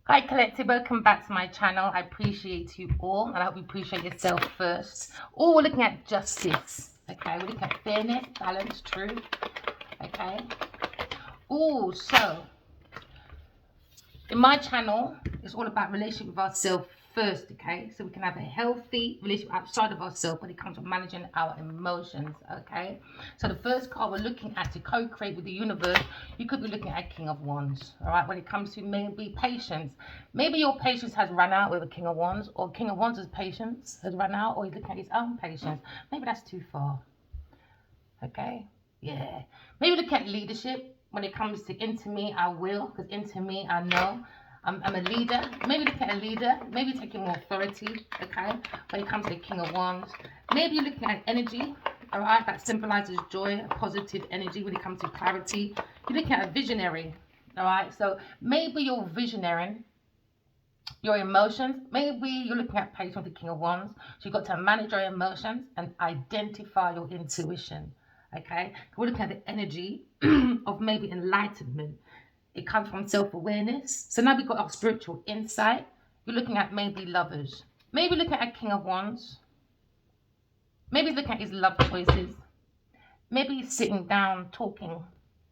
Hi Collective, welcome back to my channel. I appreciate you all and I hope you appreciate yourself first. We're looking at justice, okay? We're looking at fairness, balance, truth, okay? So in my channel, it's all about relationship with ourselves first, okay? So we can have a healthy relationship outside of ourselves when it comes to managing our emotions, okay? So the first card we're looking at to co-create with the universe, you could be looking at King of Wands, all right? When it comes to maybe patience, maybe your patience has run out with a King of Wands, or King of Wands' patience has run out, or he's looking at his own patience. Maybe that's too far, okay? Yeah. Maybe look at leadership. When it comes to into me, I will, because into me, I know. I'm a leader. Maybe look at a leader. Maybe taking more authority, okay? When it comes to the King of Wands. Maybe you're looking at energy, all right? That symbolizes joy, a positive energy when it comes to clarity. You're looking at a visionary, all right? So maybe you're visionary your emotions. Maybe you're looking at patience with the King of Wands. So you've got to manage your emotions and identify your intuition. Okay, we're looking at the energy of maybe enlightenment. It comes from self-awareness. So now we've got our spiritual insight. You're looking at maybe lovers. Maybe looking at King of Wands. Maybe looking at his love choices. Maybe he's sitting down talking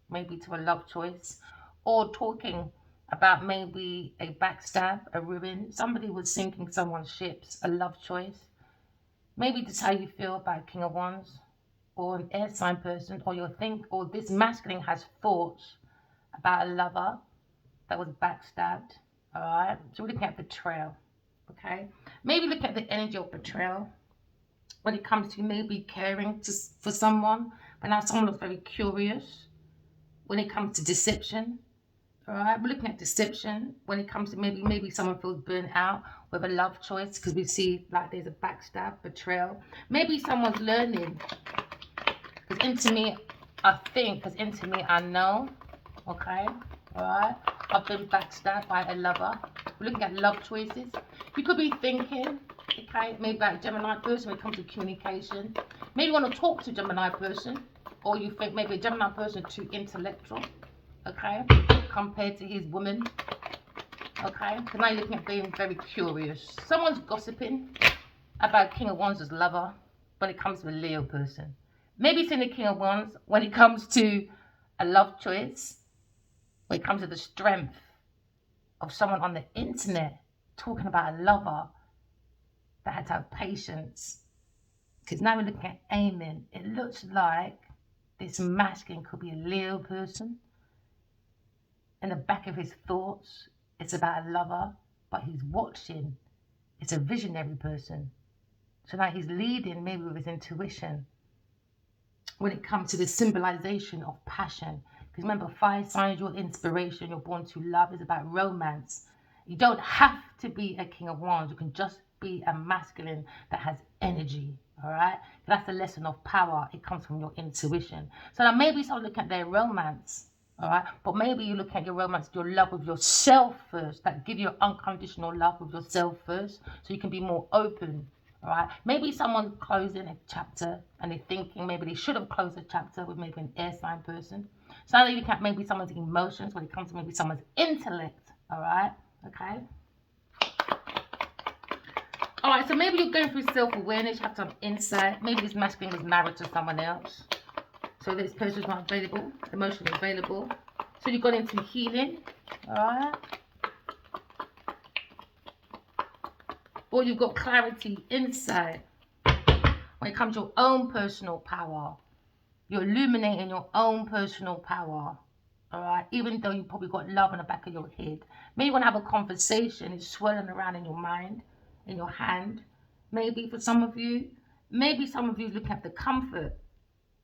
maybe to a love choice, or talking about maybe a backstab, a ruin. Somebody was sinking someone's ships, a love choice. Maybe that's how you feel about King of Wands, or an air sign person, or you think, or this masculine has thoughts about a lover that was backstabbed. All right. So we're looking at betrayal. Okay. Maybe look at the energy of betrayal when it comes to maybe caring for someone, but now someone looks very curious. When it comes to deception, all right, we're looking at deception when it comes to maybe someone feels burnt out with a love choice because we see like there's a backstab, betrayal. Maybe someone's learning. Because into me, I think, because into me, I know. Okay, all right. I've been backstabbed by a lover. We're looking at love choices. You could be thinking, okay, maybe about a Gemini person when it comes to communication. Maybe you want to talk to a Gemini person, or you think maybe a Gemini person is too intellectual, okay, compared to his woman, okay. So now you're looking at being very curious. Someone's gossiping about King of Wands as lover when it comes to a Leo person. Maybe seeing the King of Wands when it comes to a love choice, when it comes to the strength of someone on the internet talking about a lover that had to have patience. Because now we're looking at aiming. It looks like this masculine could be a Leo person. In the back of his thoughts, it's about a lover, but he's watching. It's a visionary person. So now he's leading maybe with his intuition when it comes to the symbolization of passion. Because remember, fire signs, your inspiration, you're born to love, is about romance. You don't have to be a King of Wands. You can just be a masculine that has energy. All right, that's the lesson of power. It comes from your intuition. So now maybe someone look at their romance. All right, but maybe you look at your romance, your love with yourself first. That give you unconditional love with yourself first, so you can be more open. All right, maybe someone's closing a chapter and they're thinking maybe they should have closed a chapter with maybe an air sign person. So now you look at maybe someone's emotions when it comes to maybe someone's intellect. All right, okay. All right, so maybe you're going through self-awareness, you have some insight. Maybe this masculine was married to someone else, so this person's not available, emotionally available. So you've gone into healing, all right? Or you've got clarity, insight. When it comes to your own personal power, you're illuminating your own personal power, all right? Even though you probably got love in the back of your head. Maybe you want to have a conversation, it's swirling around in your mind, in your hand. Maybe for some of you, maybe some of you look at the comfort.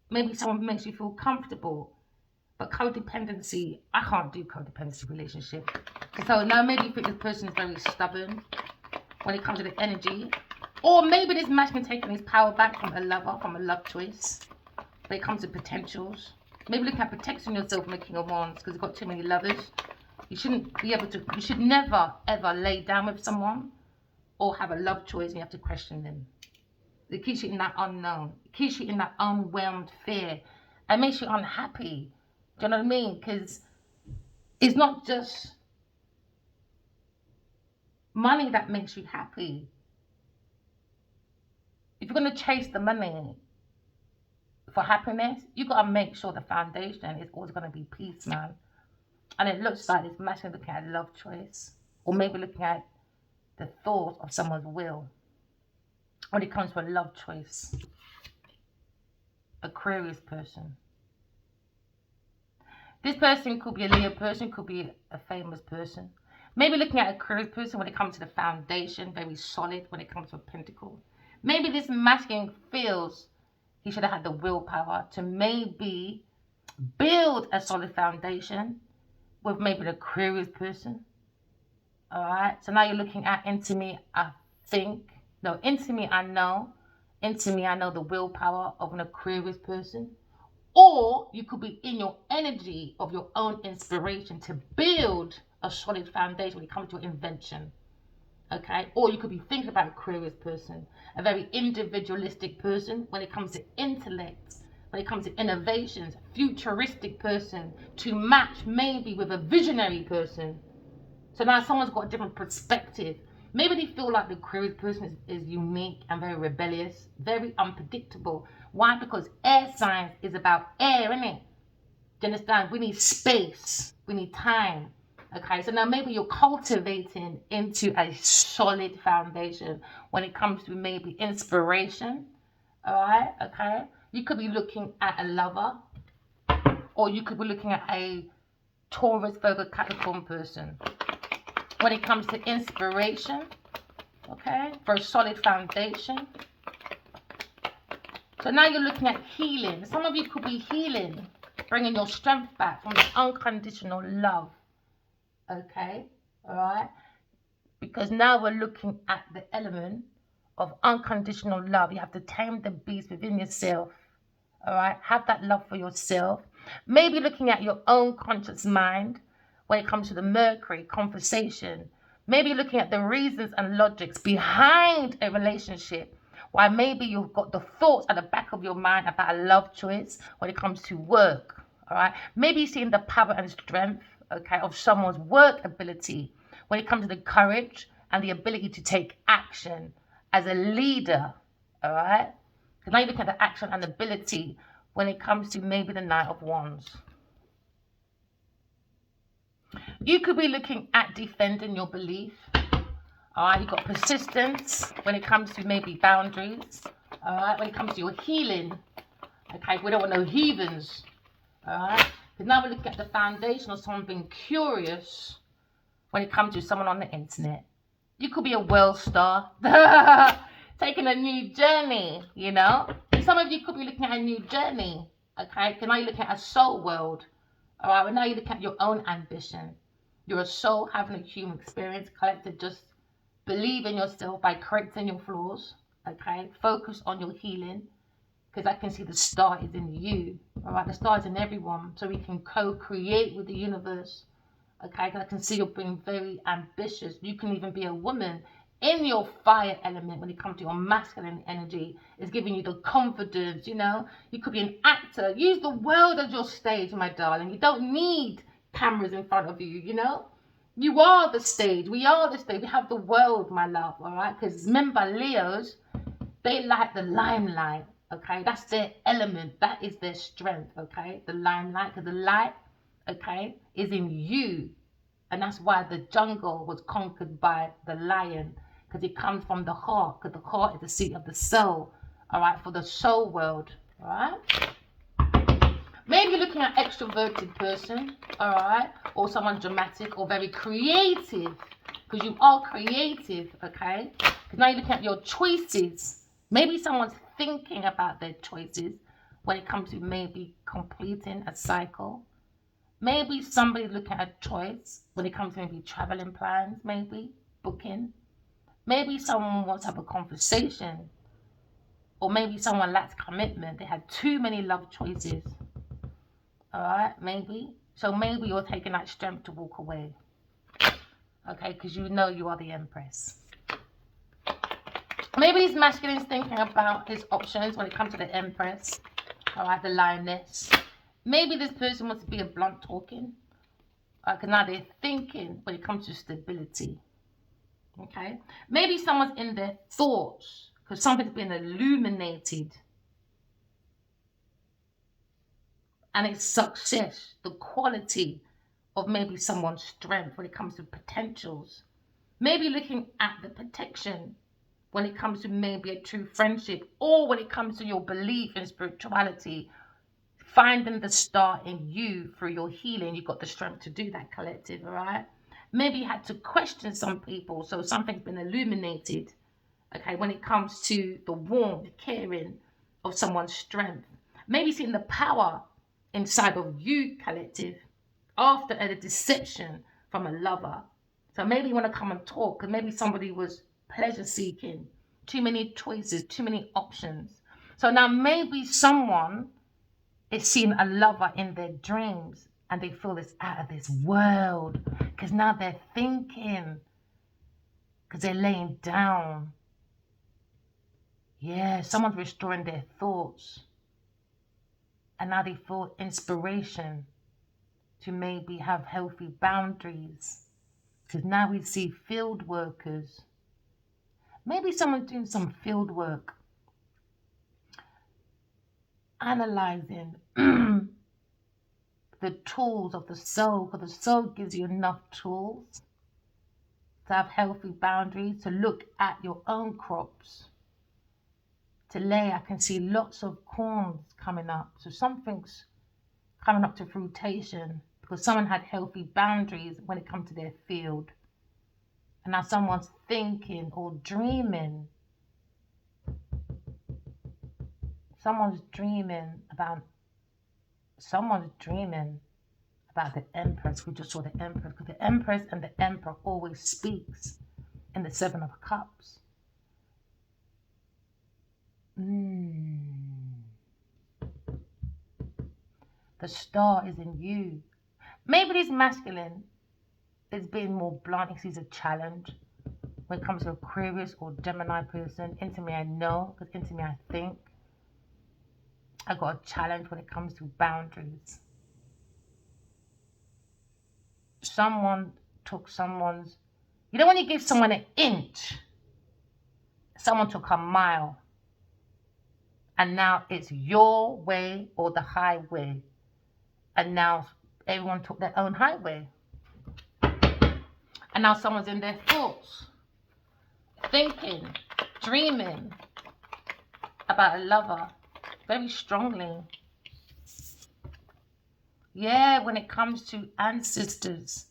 Maybe someone makes you feel comfortable. But codependency, I can't do codependency relationship. So now maybe you think this person is very stubborn when it comes to the energy. Or maybe this man can take his power back from a lover, from a love choice. When it comes to potentials. Maybe look at protecting yourself from the King of Wands because you've got too many lovers. You shouldn't be able to, you should never ever lay down with someone or have a love choice and you have to question them. It keeps you in that unknown. It keeps you in that unwhelmed fear. It makes you unhappy. Do you know what I mean? Because it's not just money that makes you happy. If you're going to chase the money for happiness, you got to make sure the foundation is always going to be peace, man. And it looks like this matching looking at love choice, or maybe looking at the thought of someone's will when it comes to a love choice. Aquarius person. This person could be a Leo person, could be a famous person. Maybe looking at a Aquarius person when it comes to the foundation, very solid when it comes to a pentacle. Maybe this masculine feels he should have had the willpower to maybe build a solid foundation with maybe an Aquarius person. Alright, so now you're looking at into me, I think. No, into me, I know. Into me, I know the willpower of an Aquarius person. Or you could be in your energy of your own inspiration to build a solid foundation when it comes to your invention. Okay, or you could be thinking about a Aquarius person, a very individualistic person when it comes to intellect, when it comes to innovations, futuristic person to match maybe with a visionary person. So now someone's got a different perspective. Maybe they feel like the Aquarius person is unique and very rebellious, very unpredictable. Why? Because air signs is about air, isn't it? Do you understand? We need space. We need time. Okay, so now maybe you're cultivating into a solid foundation when it comes to maybe inspiration. All right, okay. You could be looking at a lover, or you could be looking at a Taurus, Virgo, Capricorn person. When it comes to inspiration, okay, for a solid foundation. So now you're looking at healing. Some of you could be healing, bringing your strength back from the unconditional love. Okay, all right, because now we're looking at the element of unconditional love. You have to tame the beast within yourself. All right, have that love for yourself. Maybe looking at your own conscious mind when it comes to the Mercury conversation. Maybe looking at the reasons and logics behind a relationship. Why maybe you've got the thoughts at the back of your mind about a love choice when it comes to work. All right, maybe seeing the power and strength, okay, of someone's work ability when it comes to the courage and the ability to take action as a leader. All right, because now you look at the action and ability when it comes to maybe the Knight of Wands. You could be looking at defending your belief. All right, you've got persistence when it comes to maybe boundaries. All right, when it comes to your healing. Okay, we don't want no heathens. All right, because now we're looking at the foundation of someone being curious when it comes to someone on the internet. You could be a world star, taking a new journey, you know. Some of you could be looking at a new journey. Okay, because now you're looking at a soul world. All right, well now you look at your own ambition. You're a soul having a human experience, collected. Just believe in yourself by correcting your flaws. Okay, focus on your healing, because I can see the star is in you. All right, the star is in everyone, so we can co-create with the universe. Okay, because I can see you're being very ambitious. You can even be a woman in your fire element when it comes to your masculine energy. It's giving you the confidence, you know. You could be an actor. Use the world as your stage, my darling. You don't need cameras in front of you, you know. You are the stage. We are the stage. We have the world, my love, all right? Because remember, Leos, they like the limelight, okay? That's their element. That is their strength, okay? The limelight, because the light, okay, is in you. And that's why the jungle was conquered by the lion, because it comes from the heart, because the heart is the seat of the soul, all right, for the soul world, all right? Maybe you're looking at extroverted person, all right, or someone dramatic or very creative, because you are creative, okay? Because now you're looking at your choices. Maybe someone's thinking about their choices when it comes to maybe completing a cycle. Maybe somebody's looking at a choice when it comes to maybe traveling plans, maybe booking. Maybe someone wants to have a conversation, or maybe someone lacks commitment. They had too many love choices. All right, maybe. So maybe you're taking that strength to walk away. Okay, because you know you are the Empress. Maybe this masculine is thinking about his options when it comes to the Empress. All right, the Lioness. Maybe this person wants to be a blunt talking. Because now they're thinking when it comes to stability. Okay, maybe someone's in their thoughts because something's been illuminated, and it's success, the quality of maybe someone's strength when it comes to potentials. Maybe looking at the protection when it comes to maybe a true friendship, or when it comes to your belief in spirituality, finding the star in you through your healing. You've got the strength to do that, collective, all right? Maybe you had to question some people, so something's been illuminated, okay, when it comes to the warmth, caring of someone's strength. Maybe seeing the power inside of you, collective, after a deception from a lover. So maybe you want to come and talk, because maybe somebody was pleasure seeking, too many choices, too many options. So now maybe someone is seeing a lover in their dreams and they feel it's out of this world because now they're thinking, because they're laying down. Yeah, someone's restoring their thoughts, and now they feel inspiration to maybe have healthy boundaries, because now we see field workers. Maybe someone's doing some field work, analyzing the tools of the soul, because the soul gives you enough tools to have healthy boundaries, to look at your own crops, to lay. I can see lots of corns coming up. So something's coming up to fruitation because someone had healthy boundaries when it comes to their field. And now someone's thinking or dreaming. Someone's dreaming about the Empress. We just saw the Empress, because the Empress and the Emperor always speaks in the Seven of Cups. The star is in you. Maybe this masculine is being more blunt. He sees a challenge when it comes to Aquarius or Gemini person. Into me, I know, because into me, I think. I got a challenge when it comes to boundaries. Someone took someone's, you know, when you give someone an inch, someone took a mile. And now it's your way or the highway. And now everyone took their own highway. And now someone's in their thoughts, thinking, dreaming about a lover very strongly. Yeah, when it comes to ancestors.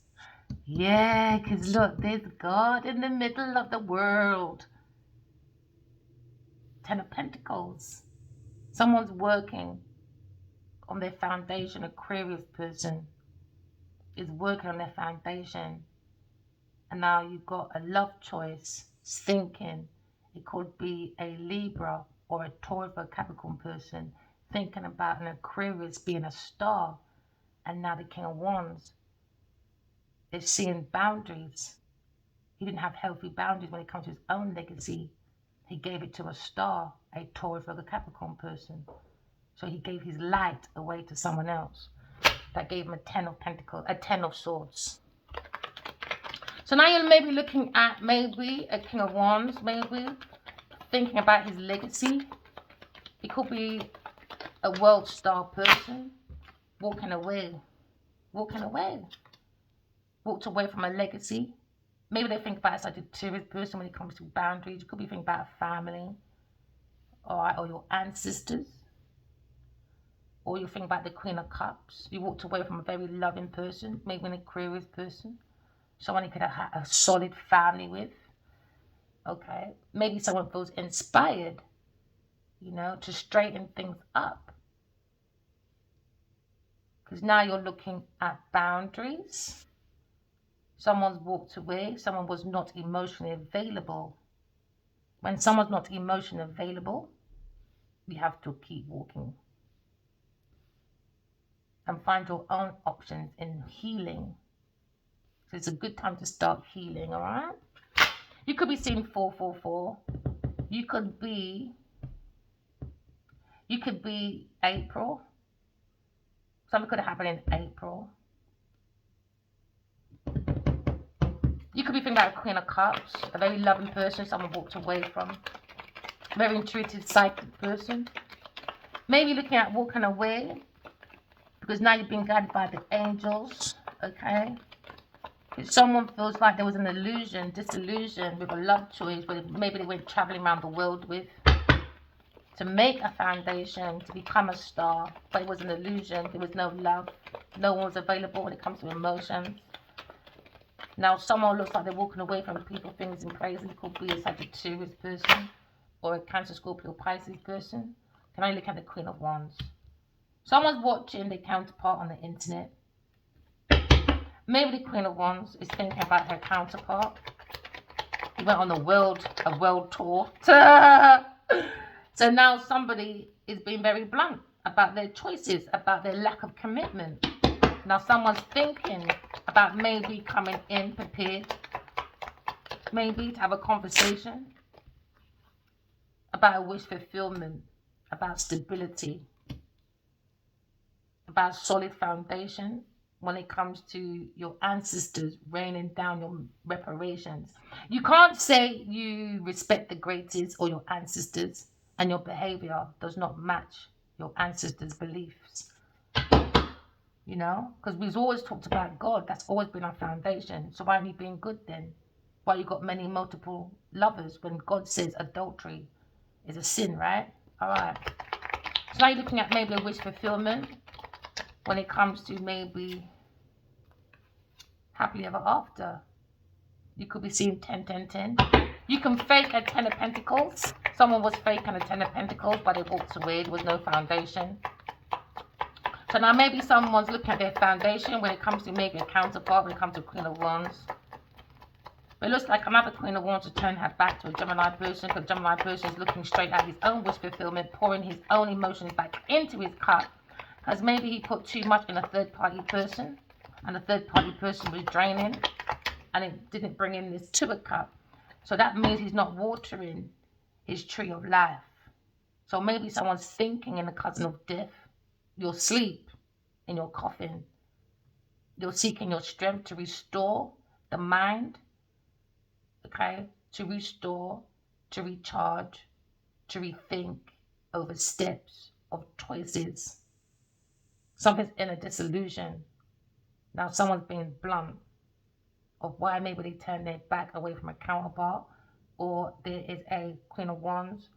Yeah, because look, there's God in the middle of the world. Ten of Pentacles. Someone's working on their foundation. Aquarius person is working on their foundation. And now you've got a love choice, thinking. It could be a Libra or a Taurus or a Capricorn person thinking about an Aquarius being a star. And now the King of Wands is seeing boundaries. He didn't have healthy boundaries when it comes to his own legacy. He gave it to a star, a Taurus or a Capricorn person. So he gave his light away to someone else. That gave him a 10 of Pentacles, a 10 of Swords. So now you're maybe looking at maybe a King of Wands, maybe thinking about his legacy. It could be a world star person walking away. Walked away from a legacy. Maybe they think about a Sagittarius person when it comes to boundaries. You could be thinking about a family, all right, or your ancestors. Or you think about the Queen of Cups. You walked away from a very loving person, maybe an Aquarius person. Someone you could have had a solid family with. Okay. Maybe someone feels inspired, you know, to straighten things up. Because now you're looking at boundaries. Someone's walked away. Someone was not emotionally available. When someone's not emotionally available, you have to keep walking. And find your own options in healing. So it's a good time to start healing, all right? You could be seeing 444. You could be April. Something could happen in April. You could be thinking about a Queen of Cups, a very loving person someone walked away from. Very intuitive, psychic person. Maybe looking at walking away because now you've been guided by the angels, okay? If someone feels like there was an illusion, disillusion with a love choice, where maybe they went traveling around the world with, to make a foundation, to become a star, but it was an illusion. There was no love. No one was available when it comes to emotions. Now someone looks like they're walking away from people, things, and places. It could be a Sagittarius person or a Cancer, Scorpio, Pisces person. Can I look at the Queen of Wands? Someone's watching their counterpart on the internet. Maybe the Queen of Wands is thinking about her counterpart. He went on a world tour. So now somebody is being very blunt about their choices, about their lack of commitment. Now someone's thinking about maybe coming in prepared, maybe to have a conversation about a wish fulfillment, about stability, about solid foundation when it comes to your ancestors raining down your reparations. You can't say you respect the greatest or your ancestors and your behavior does not match your ancestors' beliefs. You know, because we've always talked about God. That's always been our foundation. So why are we being good then? Why you got many multiple lovers when God says adultery is a sin, right? All right. So now you're looking at maybe a wish fulfillment when it comes to maybe happily ever after. You could be seeing 10, 10, 10. You can fake a 10 of Pentacles. Someone was faking a 10 of Pentacles, but they walked away. There was no foundation. So now maybe someone's looking at their foundation when it comes to maybe a counterpart, when it comes to Queen of Wands. But it looks like another Queen of Wands to turn her back to a Gemini person, because Gemini person is looking straight at his own wish fulfillment, pouring his own emotions back into his cup. Because maybe he put too much in a third-party person, and the third-party person was draining, and it didn't bring in this to a cup. So that means he's not watering his tree of life. So maybe someone's thinking in the cousin of death. You'll sleep in your coffin. You're seeking your strength to restore the mind, okay? To restore, to recharge, to rethink over steps of choices. Something's in a disillusion. Now someone's being blunt of why maybe they turn their back away from a counterpart, or there is a Queen of Wands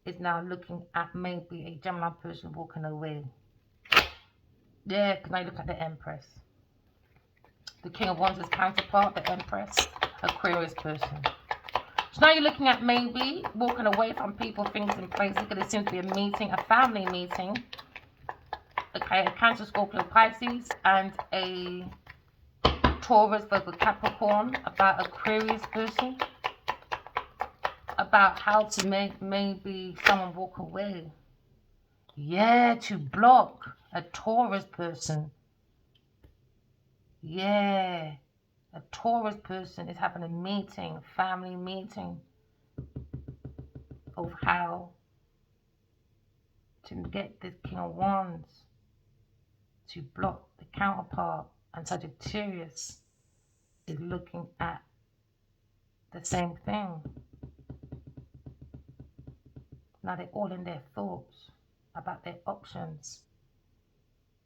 is now looking at maybe a Gemini person walking away. Yeah, can I look at the Empress? The King of Wands is counterpart, the Empress, Aquarius person. So now you're looking at maybe walking away from people, things, and places, because there seems to be a meeting, a family meeting. Okay, a Cancer, Scorpio, Pisces, and a Taurus, Virgo, Capricorn, about Aquarius person. About how to make maybe someone walk away. Yeah, to block a Taurus person. Yeah, a Taurus person is having a meeting, a family meeting of how to get this King of Wands to block the counterpart, and Sagittarius is looking at the same thing. Now they're all in their thoughts about their options,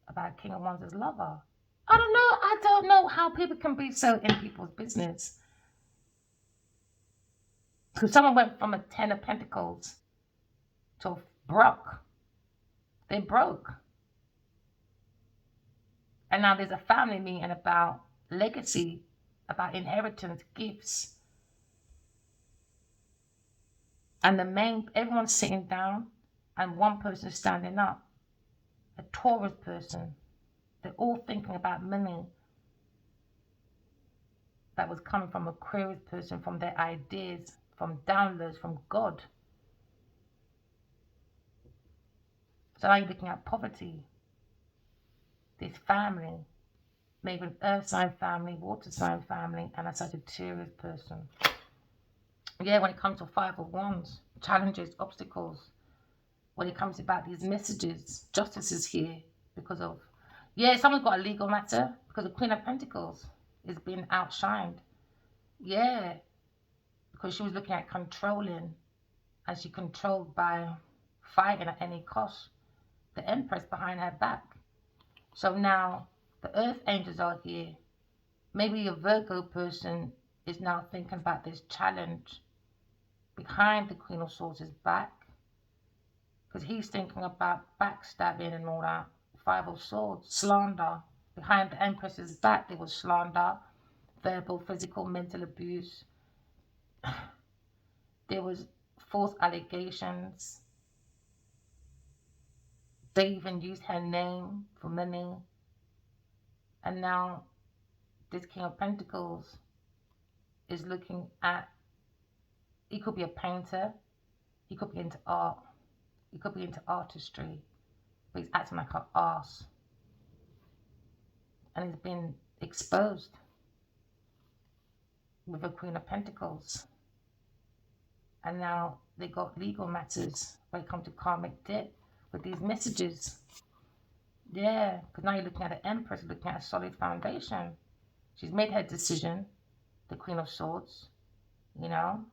about King of Wands as lover. I don't know how people can be so in people's business. Because someone went from a 10 of Pentacles to broke. They broke. And now there's a family meeting about legacy, about inheritance, gifts. And everyone's sitting down and one person standing up. A Taurus person. They're all thinking about money that was coming from Aquarius person, from their ideas, from downloads, from God. So now you're looking at poverty. This family, maybe an earth sign family, water sign family, and a Sagittarius person. Yeah, when it comes to Five of Wands, challenges, obstacles. When it comes about these messages, justice is here because of, yeah, someone's got a legal matter because the Queen of Pentacles is being outshined. Yeah, because she was looking at controlling, and she controlled by fighting at any cost the Empress behind her back. So now the Earth Angels are here. Maybe a Virgo person is now thinking about this challenge behind the Queen of Swords' back, because he's thinking about backstabbing and all that. Five of Swords, slander. Behind the Empress's back, there was slander, verbal, physical, mental abuse. There was false allegations. They even used her name for money. And now this King of Pentacles is looking at, he could be a painter, he could be into art, he could be into artistry, but he's acting like an arse. And he's been exposed with a Queen of Pentacles. And now they got legal matters when it comes to karmic debt with these messages. Yeah, because now you're looking at an Empress, looking at a solid foundation. She's made her decision, the Queen of Swords, you know.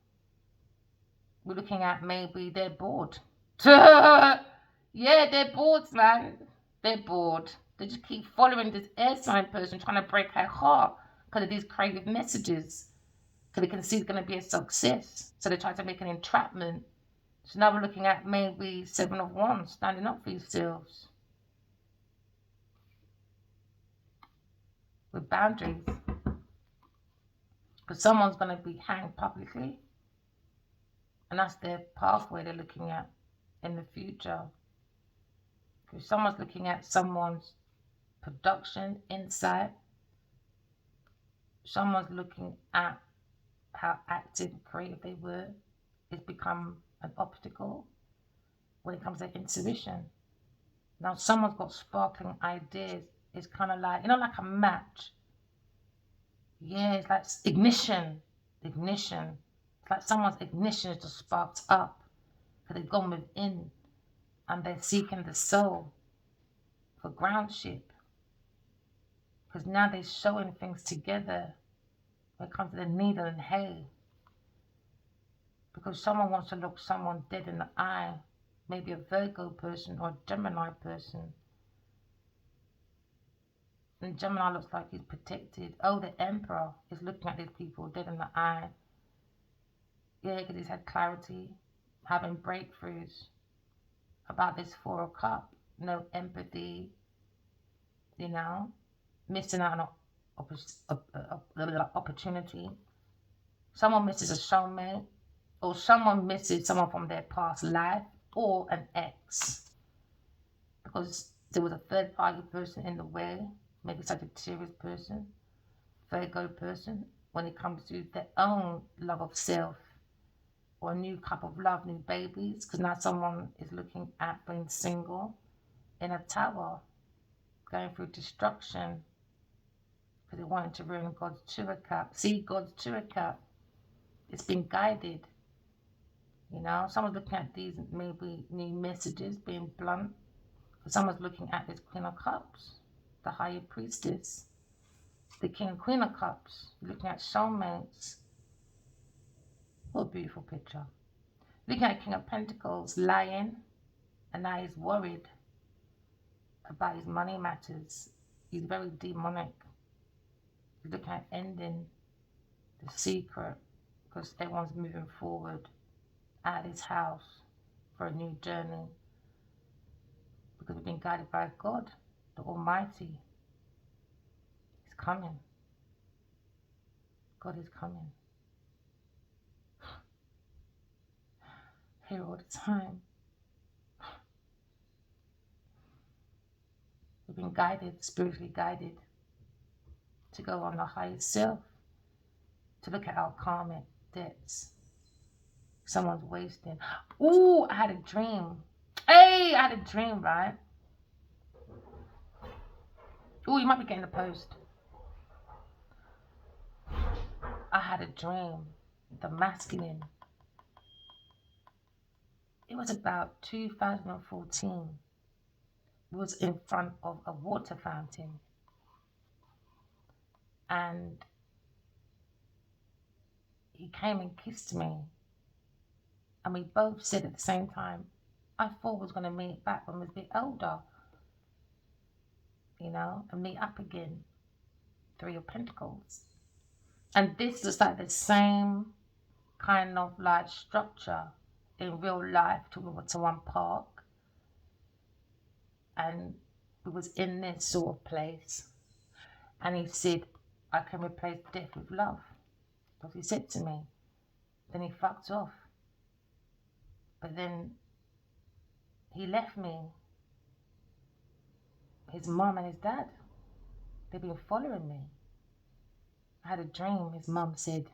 We're looking at maybe they're bored. Yeah, they're bored, man. They're bored. They just keep following this air sign person trying to break her heart because of these creative messages. Because they can see it's going to be a success. So they try to make an entrapment. So now we're looking at maybe Seven of Wands, standing up for yourselves. With boundaries. Because someone's going to be hanged publicly. And that's their pathway they're looking at in the future. If someone's looking at someone's production, insight, someone's looking at how active and creative they were, it's become an obstacle when it comes to intuition. Now someone's got sparkling ideas. It's kind of like, like a match. Yeah, it's like ignition. It's like someone's ignition is just sparked up because they've gone within and they're seeking the soul for groundship. Because now they're showing things together when it comes to the needle and hay. Because someone wants to look someone dead in the eye, maybe a Virgo person or a Gemini person. And Gemini looks like he's protected. Oh, the Emperor is looking at these people dead in the eye. Yeah, because he's had clarity, having breakthroughs about this Four of Cups. No empathy, missing out on opportunity. Someone misses a soulmate, or someone misses someone from their past life, or an ex. Because there was a third party person in the way, maybe Sagittarius person, Virgo person, when it comes to their own love of self, or a new cup of love, new babies, because now someone is looking at being single in a tower, going through destruction, because they wanted to ruin God's Tour Cup. See, God's Tour Cup, it's been guided. Someone's looking at these maybe new messages being blunt. Someone's looking at this Queen of Cups, the Higher Priestess, the King and Queen of Cups, looking at soulmates. What a beautiful picture. Looking at King of Pentacles, lying, and now he's worried about his money matters. He's very demonic. He's looking at ending the secret because everyone's moving forward out of his house for a new journey. Because we've been guided by God, the Almighty. He's coming. God is coming. Here all the time. We've been guided, spiritually guided, to go on the highest self, to look at our karmic debts. Someone's wasting. Ooh, I had a dream. Hey, I had a dream, right? Ooh, you might be getting the post. I had a dream. The masculine. It was about 2014. It was in front of a water fountain. And he came and kissed me. And we both said at the same time, I thought we was going to meet back when we was a bit older. You know, and meet up again. Three of Pentacles. And this was like the same kind of like structure in real life. We went to one park. And we was in this sort of place. And he said, I can replace death with love. That's what he said to me. Then he fucked off. But then he left me. His mum and his dad, they've been following me. I had a dream. His mum said,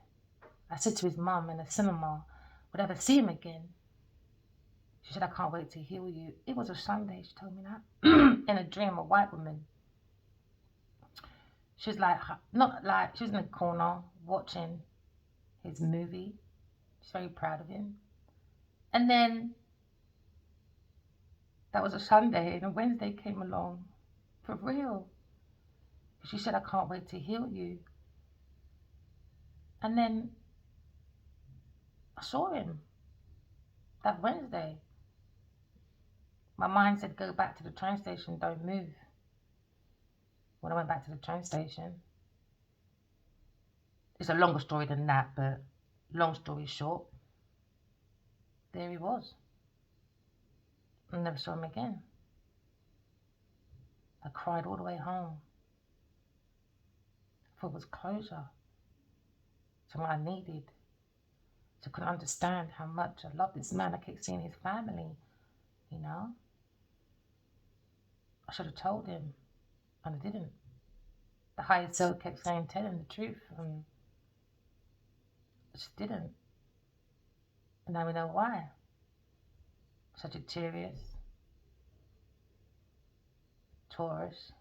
I said to his mum in the cinema, would I ever see him again? She said, I can't wait to heal you. It was a Sunday, she told me that. In a dream, a white woman. She was like, not like, she was in the corner watching his movie. She's very proud of him. And then, that was a Sunday, and a Wednesday came along. For real. She said, I can't wait to heal you. And then, I saw him. That Wednesday. My mind said, go back to the train station, don't move. When I went back to the train station, it's a longer story than that, but long story short, there he was. I never saw him again. I cried all the way home. I thought it was closure. Something I needed. So I could understand how much I love this man. I kept seeing his family, you know. I should have told him, and I didn't. The higher self kept saying, tell him the truth, and I just didn't. And now we know why. Sagittarius, Taurus,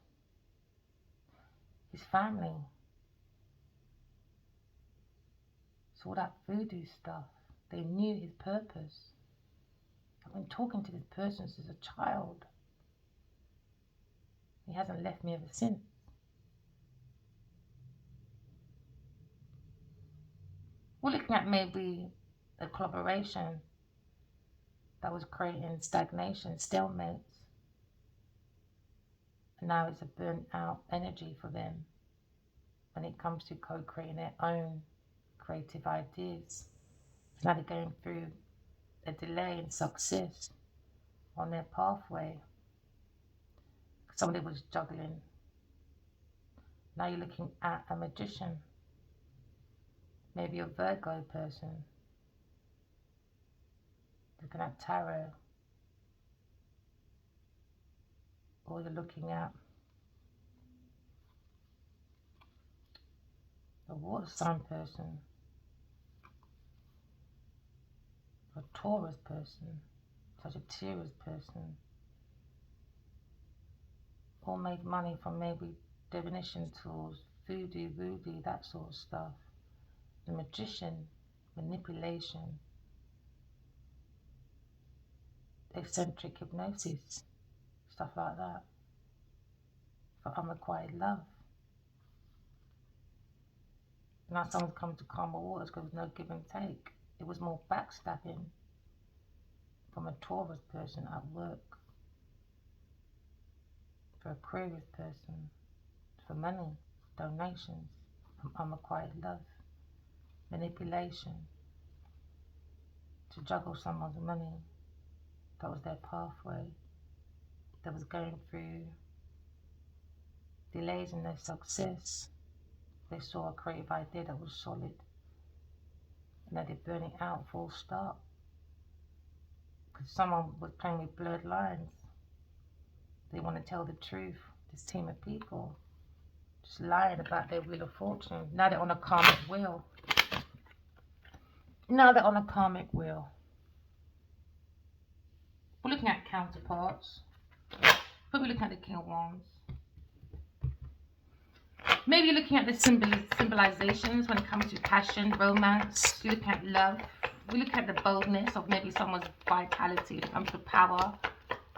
his family. So all that voodoo stuff, they knew his purpose. I've been talking to this person since a child. He hasn't left me ever since. We're looking at maybe a collaboration that was creating stagnation, stalemates. And now it's a burnt out energy for them when it comes to co-creating their own creative ideas. Now they're going through a delay in success on their pathway. Somebody was juggling. Now you're looking at a magician, maybe a Virgo person, looking at tarot, or you're looking at a water sign person, a Taurus person, Sagittarius person, all made money from maybe divination tools, voodoo, that sort of stuff. The magician, manipulation, eccentric hypnosis, stuff like that, for unrequited love. Now someone's come to calmer waters because there's no give and take. It was more backstabbing from a Taurus person at work, for Aquarius person, for money, donations, from unrequited love, manipulation, to juggle someone's money. That was their pathway. That was going through delays in their success. They saw a creative idea that was solid, and they burn it out full stop. Because someone was playing with blurred lines. They want to tell the truth. This team of people just lying about their wheel of fortune. Now they're on a karmic wheel. We're looking at counterparts. But we're looking at the King of Wands. Maybe you're looking at the symbolizations when it comes to passion, romance. You're looking at love. We look at the boldness of maybe someone's vitality when it comes to power.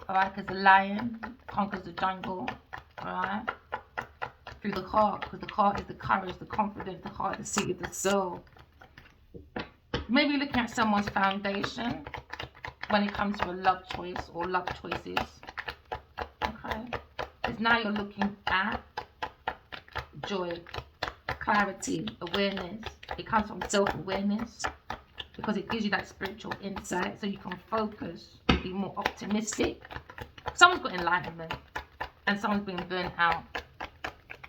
Alright, because the lion conquers the jungle. Alright? Through the heart, because the heart is the courage, the confidence, the heart, the seat of the soul. Maybe looking at someone's foundation when it comes to a love choice or love choices. Okay. Because now you're looking at joy, clarity, awareness. It comes from self-awareness because it gives you that spiritual insight so you can focus and be more optimistic. Someone's got enlightenment and someone's been burnt out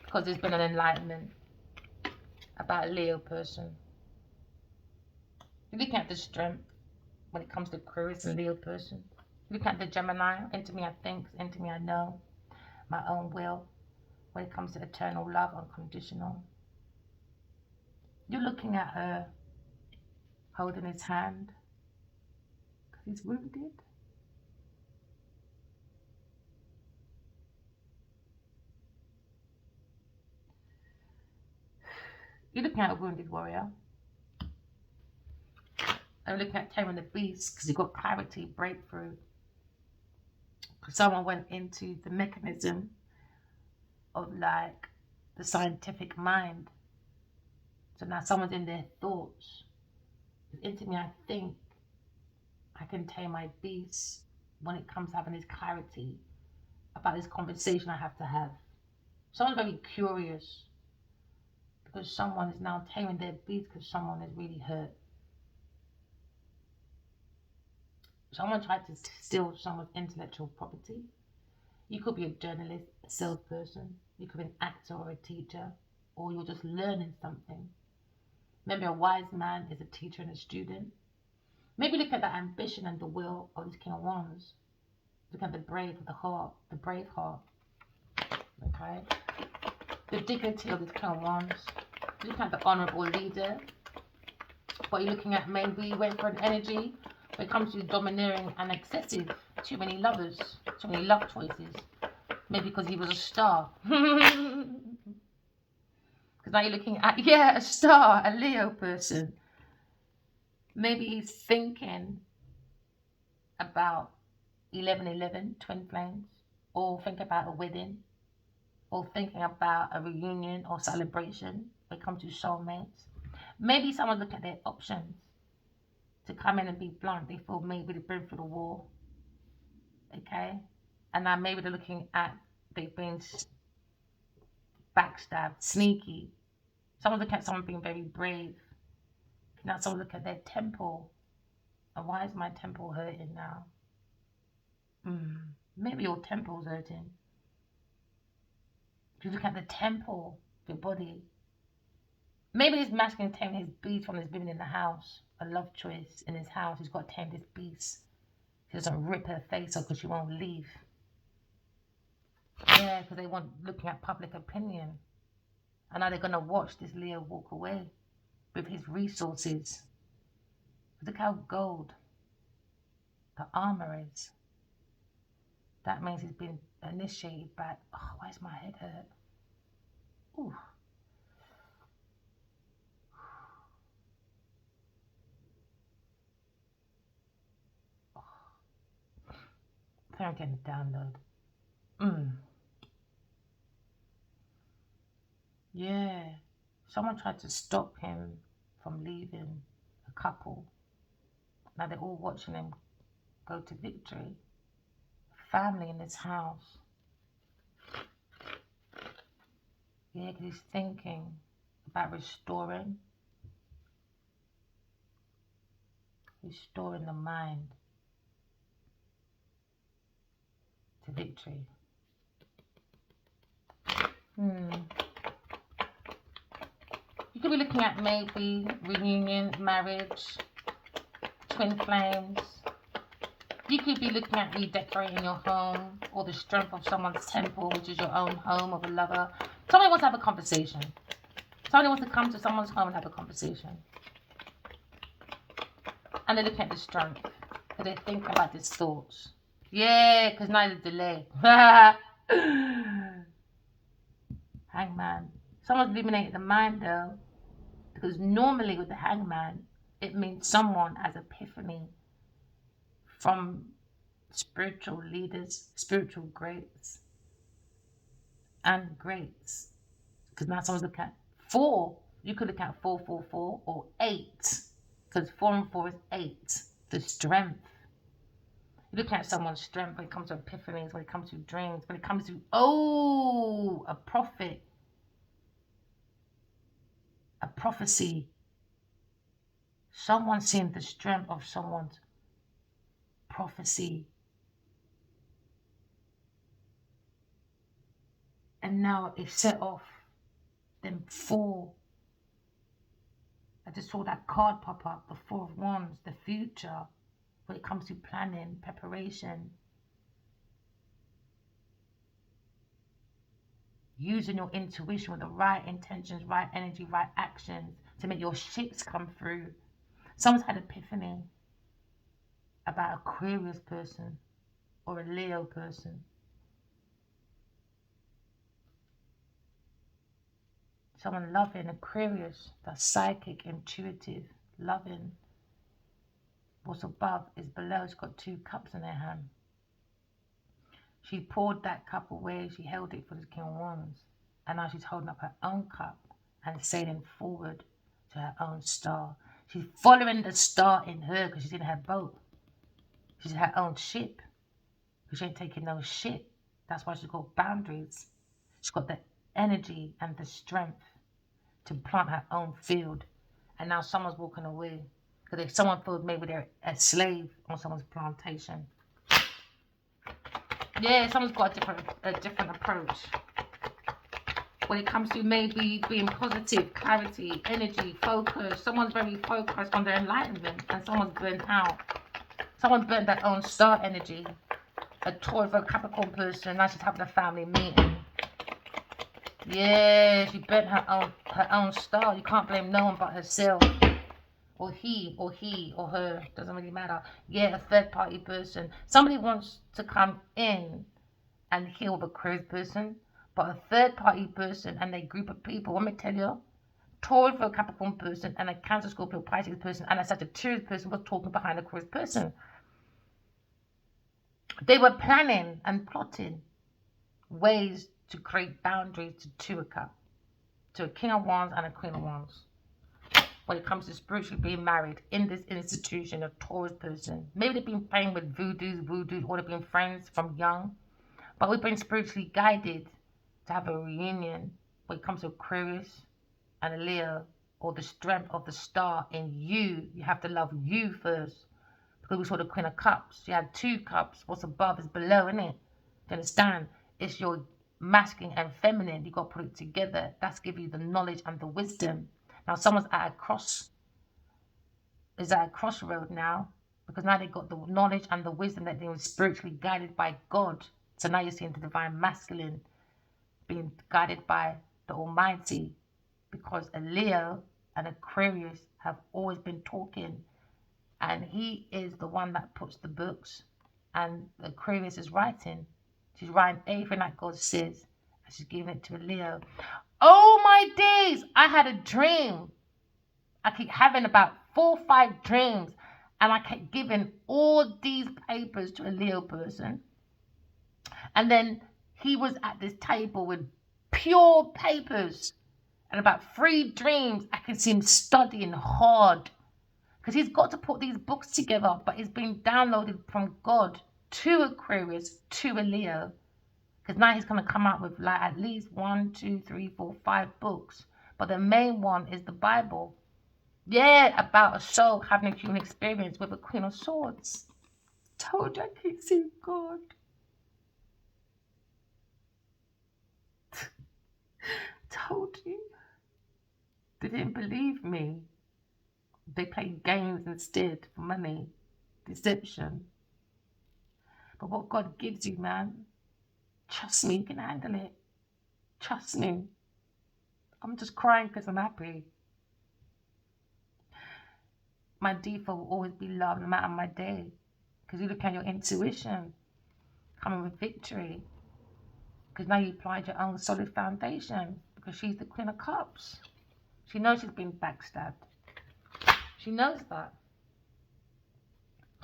because there's been an enlightenment about a Leo person. You're looking at the strength when it comes to Aquarius and Leo person. You're looking at the Gemini, into me I think, into me I know, my own will, when it comes to eternal love, unconditional. You're looking at her holding his hand because he's wounded. You're looking at a wounded warrior. I'm looking at taming the beast because you've got clarity, breakthrough. Someone went into the mechanism of like the scientific mind. So now someone's in their thoughts. Into me, I think I can tame my beast when it comes to having this clarity about this conversation I have to have. Someone's very curious because someone is now taming their beast because someone is really hurt. Someone tried to steal someone's intellectual property. You could be a journalist, a salesperson, you could be an actor or a teacher, or you're just learning something. Maybe a wise man is a teacher and a student. Maybe look at the ambition and the will of this King of Wands. Look at the brave of the heart, the brave heart. Okay? The dignity of this King of Wands. Look at the honourable leader. What you're looking at, maybe you went for an energy when it comes to domineering and excessive. Too many lovers, too many love choices. Maybe because he was a star. Because now you're looking at, yeah, a star, a Leo person. Maybe he's thinking about 1111, twin flames, or think about a wedding, or thinking about a reunion or celebration when it comes to soulmates. Maybe someone's looking at their options to come in and be blunt. They feel maybe they've been through the war, okay? And now maybe they're looking at they've been backstabbed, sneaky. Someone's looking at someone being very brave. Now someone look at their temple. And why is my temple hurting now? Maybe your temple's hurting. If you look at the temple, your body. Maybe this masculine taming his beast from his living in the house. A love choice in his house. He's got to tame this beast. He doesn't rip her face off because she won't leave. Yeah, because they want looking at public opinion. And now they're going to watch this Leo walk away with his resources. Look how gold the armor is. That means he's been initiated by, oh, why is my head hurt? Ooh. Oh. I think I'm getting a download. Yeah. Someone tried to stop him from leaving a couple. Now they're all watching him go to victory. Family in this house. Yeah, because he's thinking about restoring the mind to victory. You could be looking at maybe reunion, marriage, twin flames. You could be looking at redecorating your home or the strength of someone's temple, which is your own home of a lover. Somebody wants to have a conversation. Somebody wants to come to someone's home and have a conversation. And they're looking at the strength. And they think about these thoughts. Yeah, because now there's delay. Hangman. Someone's illuminated the mind though. Because normally with the hangman, it means someone has epiphany from spiritual leaders, spiritual greats, and greats. Because now someone's looking at 4. You could look at 444 or 8. Because 4 and 4 is 8. The strength. You're looking at someone's strength when it comes to epiphanies, when it comes to dreams, when it comes to, a prophet, a prophecy. Someone seeing the strength of someone's prophecy. And now it set off them 4. I just saw that card pop up, the 4 of Wands, the future, when it comes to planning, preparation. Using your intuition with the right intentions, right energy, right actions to make your ships come through. Someone's had an epiphany about Aquarius person or a Leo person. Someone loving Aquarius, that's psychic, intuitive, loving. What's above is below. She's got 2 cups in her hand. She poured that cup away. She held it for the King of Wands. And now she's holding up her own cup and sailing forward to her own star. She's following the star in her because she's in her boat. She's in her own ship. Because she ain't taking no shit. That's why she's got boundaries. She's got the energy and the strength to plant her own field. And now someone's walking away. Because if someone feels maybe they're a slave on someone's plantation. Yeah, someone's got a different approach. When it comes to maybe being positive, clarity, energy, focus. Someone's very focused on their enlightenment and someone's burnt out. Someone burnt their own star energy. A Taurus or Capricorn person, now she's having a family meeting. Yeah, she burnt her own star. You can't blame no one but herself. Or he, or her. Doesn't really matter. Yeah, a third party person. Somebody wants to come in and heal the Aquarius person. But a third party person and a group of people, let me tell you, Taurus for a Capricorn person and a Cancer, Scorpio, Pisces person and a Sagittarius person was talking behind the Aquarius person. They were planning and plotting ways to create boundaries to 2 of Cups, to a King of Wands and a Queen of Wands. When it comes to spiritually being married in this institution, a Taurus person. Maybe they've been playing with voodoo, or they've been friends from young. But we've been spiritually guided to have a reunion when it comes to Aquarius and a Leo, or the strength of the star in you. You have to love you first. Because we saw the Queen of Cups. You had 2 cups. What's above is below, isn't it? Do you understand? It's your masculine and feminine. You got to put it together. That's giving you the knowledge and the wisdom. Now someone's at a crossroad now. Because now they've got the knowledge and the wisdom that they were spiritually guided by God. So now you're seeing the divine masculine being guided by the Almighty, because a Leo and Aquarius have always been talking, and he is the one that puts the books, and Aquarius is writing. She's writing everything that God says, and she's giving it to a Leo. Oh my days! I had a dream. I keep having about 4 or 5 dreams, and I kept giving all these papers to a Leo person, and then he was at this table with pure papers. And about 3 dreams, I can see him studying hard. Because he's got to put these books together. But it's been downloaded from God to Aquarius, to a Leo. Because now he's going to come out with like at least 1, 2, 3, 4, 5 books. But the main one is the Bible. Yeah, about a soul having a human experience with a Queen of Swords. Told you I keep seeing God. Told you. They didn't believe me. They played games instead for money. Deception. But what God gives you, man, trust me, you can handle it. Trust me. I'm just crying because I'm happy. My default will always be love no matter my day. Because you look at your intuition coming with victory. Because now you applied your own solid foundation. Because she's the Queen of Cups. She knows she's been backstabbed. She knows that.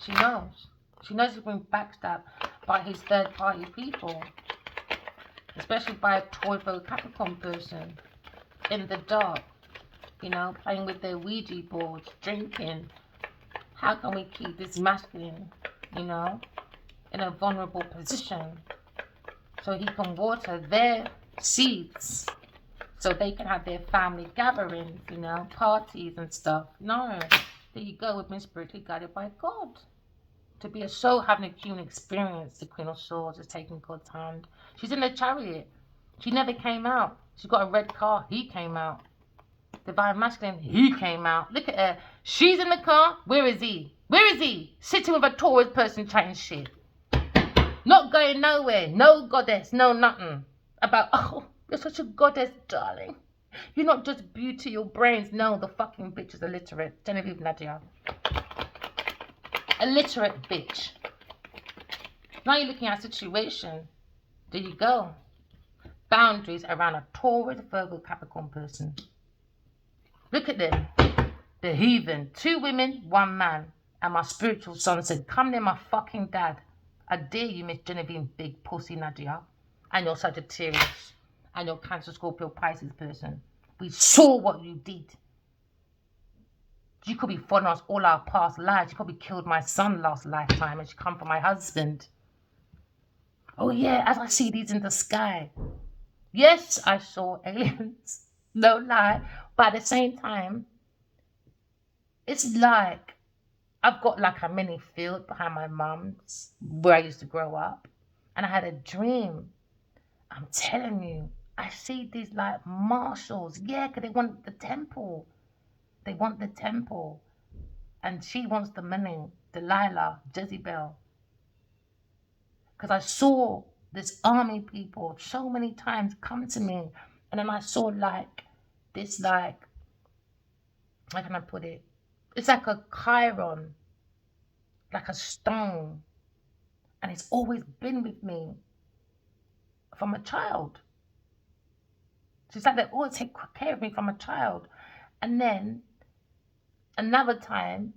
She knows. She knows she's been backstabbed by his third party people. Especially by a Taurus Capricorn person. In the dark. you know, playing with their Ouija boards, drinking. How can we keep this masculine, you know, in a vulnerable position so he can water their seeds so they can have their family gatherings, you know, parties and stuff? No. There you go, we've been spiritually guided by God. To be a soul having a human experience, the Queen of Swords is taking God's hand. She's in the chariot. She never came out. She's got a red car. He came out. Divine Masculine, he came out. Look at her. She's in the car. Where is he? Where is he? Sitting with a Taurus person chatting shit. Not going nowhere. No goddess. No nothing. About, oh, you're such a goddess, darling. You're not just beauty, your brains. No, the fucking bitch is illiterate. Genevieve Nadia. Illiterate bitch. Now you're looking at a situation. There you go. Boundaries around a Taurus, Virgo, Capricorn person. Look at them. The heathen. 2 women, 1 man. And my spiritual son said, come near my fucking dad. I dare you, Miss Genevieve, big pussy Nadia. And your Sagittarius. And your Cancer, Scorpio, Pisces person. We saw what you did. You could be following us all our past lives. You probably killed my son last lifetime and she come for my husband. Oh yeah, as I see these in the sky. Yes, I saw aliens. No lie. But at the same time, it's like I've got like a mini field behind my mum's where I used to grow up. And I had a dream. I'm telling you, I see these like marshals. Yeah, because they want the temple. They want the temple. And she wants the money. Delilah, Jezebel. Because I saw this army people so many times come to me. And then I saw like this like, how can I put it? It's like a chiron. Like a stone. And it's always been with me from a child. So it's like they always take care of me from a child. And then another time,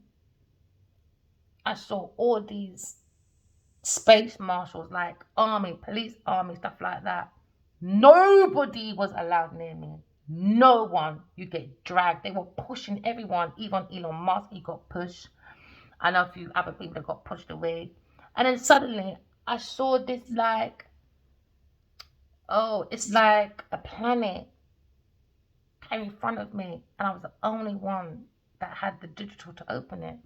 I saw all these space marshals, like army, police, army, stuff like that. Nobody was allowed near me. No one. You get dragged. They were pushing everyone. Even Elon Musk, he got pushed. I know a few other people that got pushed away. And then suddenly, I saw this like, oh, it's like a planet came in front of me. And I was the only one that had the digital to open it.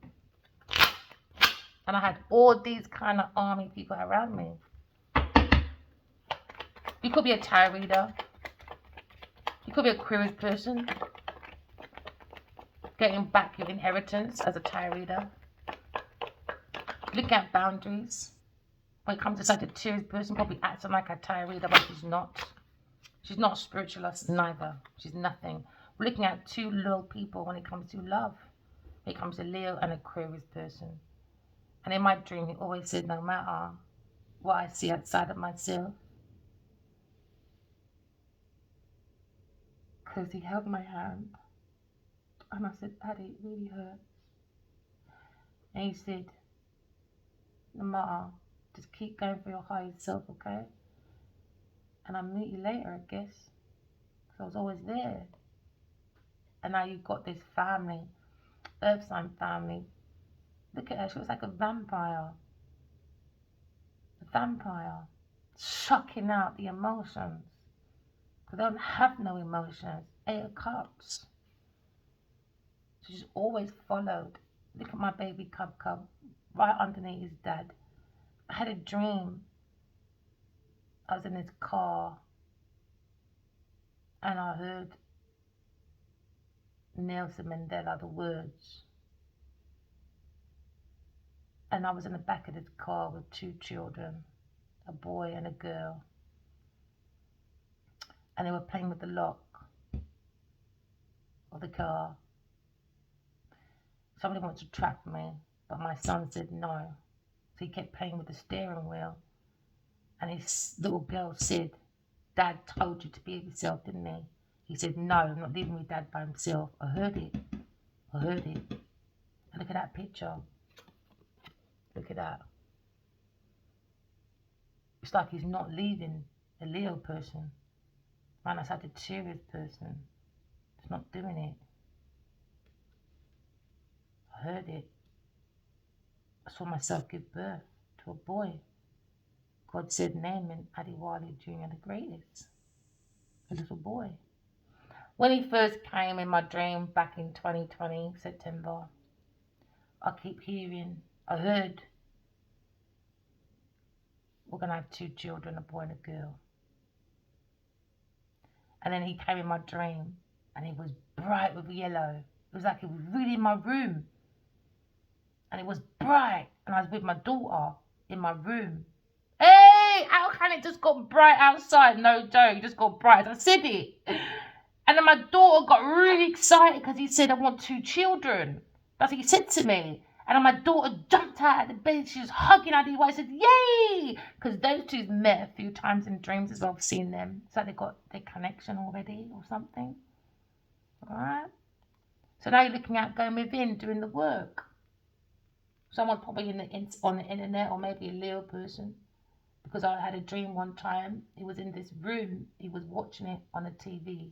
And I had all these kind of army people around me. You could be a tarot reader. You could be a Aquarius person. Getting back your inheritance as a tarot reader. Look at boundaries. When it comes to Sagittarius person, probably acting like a tarot reader, but she's not. She's not spiritualist, neither. She's nothing. We're looking at 2 loyal people when it comes to love. When it comes to Leo and Aquarius person. And in my dream, he always said, no matter what I see outside of myself, because he held my hand. And I said, Daddy, it really hurts. And he said, no matter, just keep going for your higher self, okay? And I'll meet you later, I guess. Because I was always there. And now you've got this family, Earth sign family. Look at her, she looks like a vampire. A vampire. Sucking out the emotions. They don't have no emotions. 8 of Cups. So she's always followed. Look at my baby cub right underneath his dad. I had a dream. I was in his car and I heard Nelson Mandela, the words. And I was in the back of this car with 2 children, a boy and a girl. And they were playing with the lock of the car. Somebody wanted to trap me, but my son said no. So he kept playing with the steering wheel. And his little girl said, Dad told you to be yourself, didn't he? He said, no, I'm not leaving my dad by himself. I heard it. I heard it. And look at that picture. Look at that. It's like he's not leaving a Leo person. Man, that's like a Sagittarius person. It's not doing it. heard it. I saw myself give birth to a boy. God said, name him Adiwali Jr. the Greatest, a little boy. When he first came in my dream back in 2020, September, I keep hearing, I heard, we're going to have 2 children, a boy and a girl. And then he came in my dream and he was bright with yellow. It was like he was really in my room. And it was bright. And I was with my daughter in my room. Hey, how can it just got bright outside? No joke, it just got bright. I said it. And then my daughter got really excited because he said, I want 2 children. That's what he said to me. And then my daughter jumped out of the bed. She was hugging Adi. I said, yay! Because those 2 met a few times in dreams as well. I've seen them. So they got their connection already or something. All right? So now you're looking at going within, doing the work. Someone probably on the internet, or maybe a Leo person. Because I had a dream one time. He was in this room. He was watching it on the TV.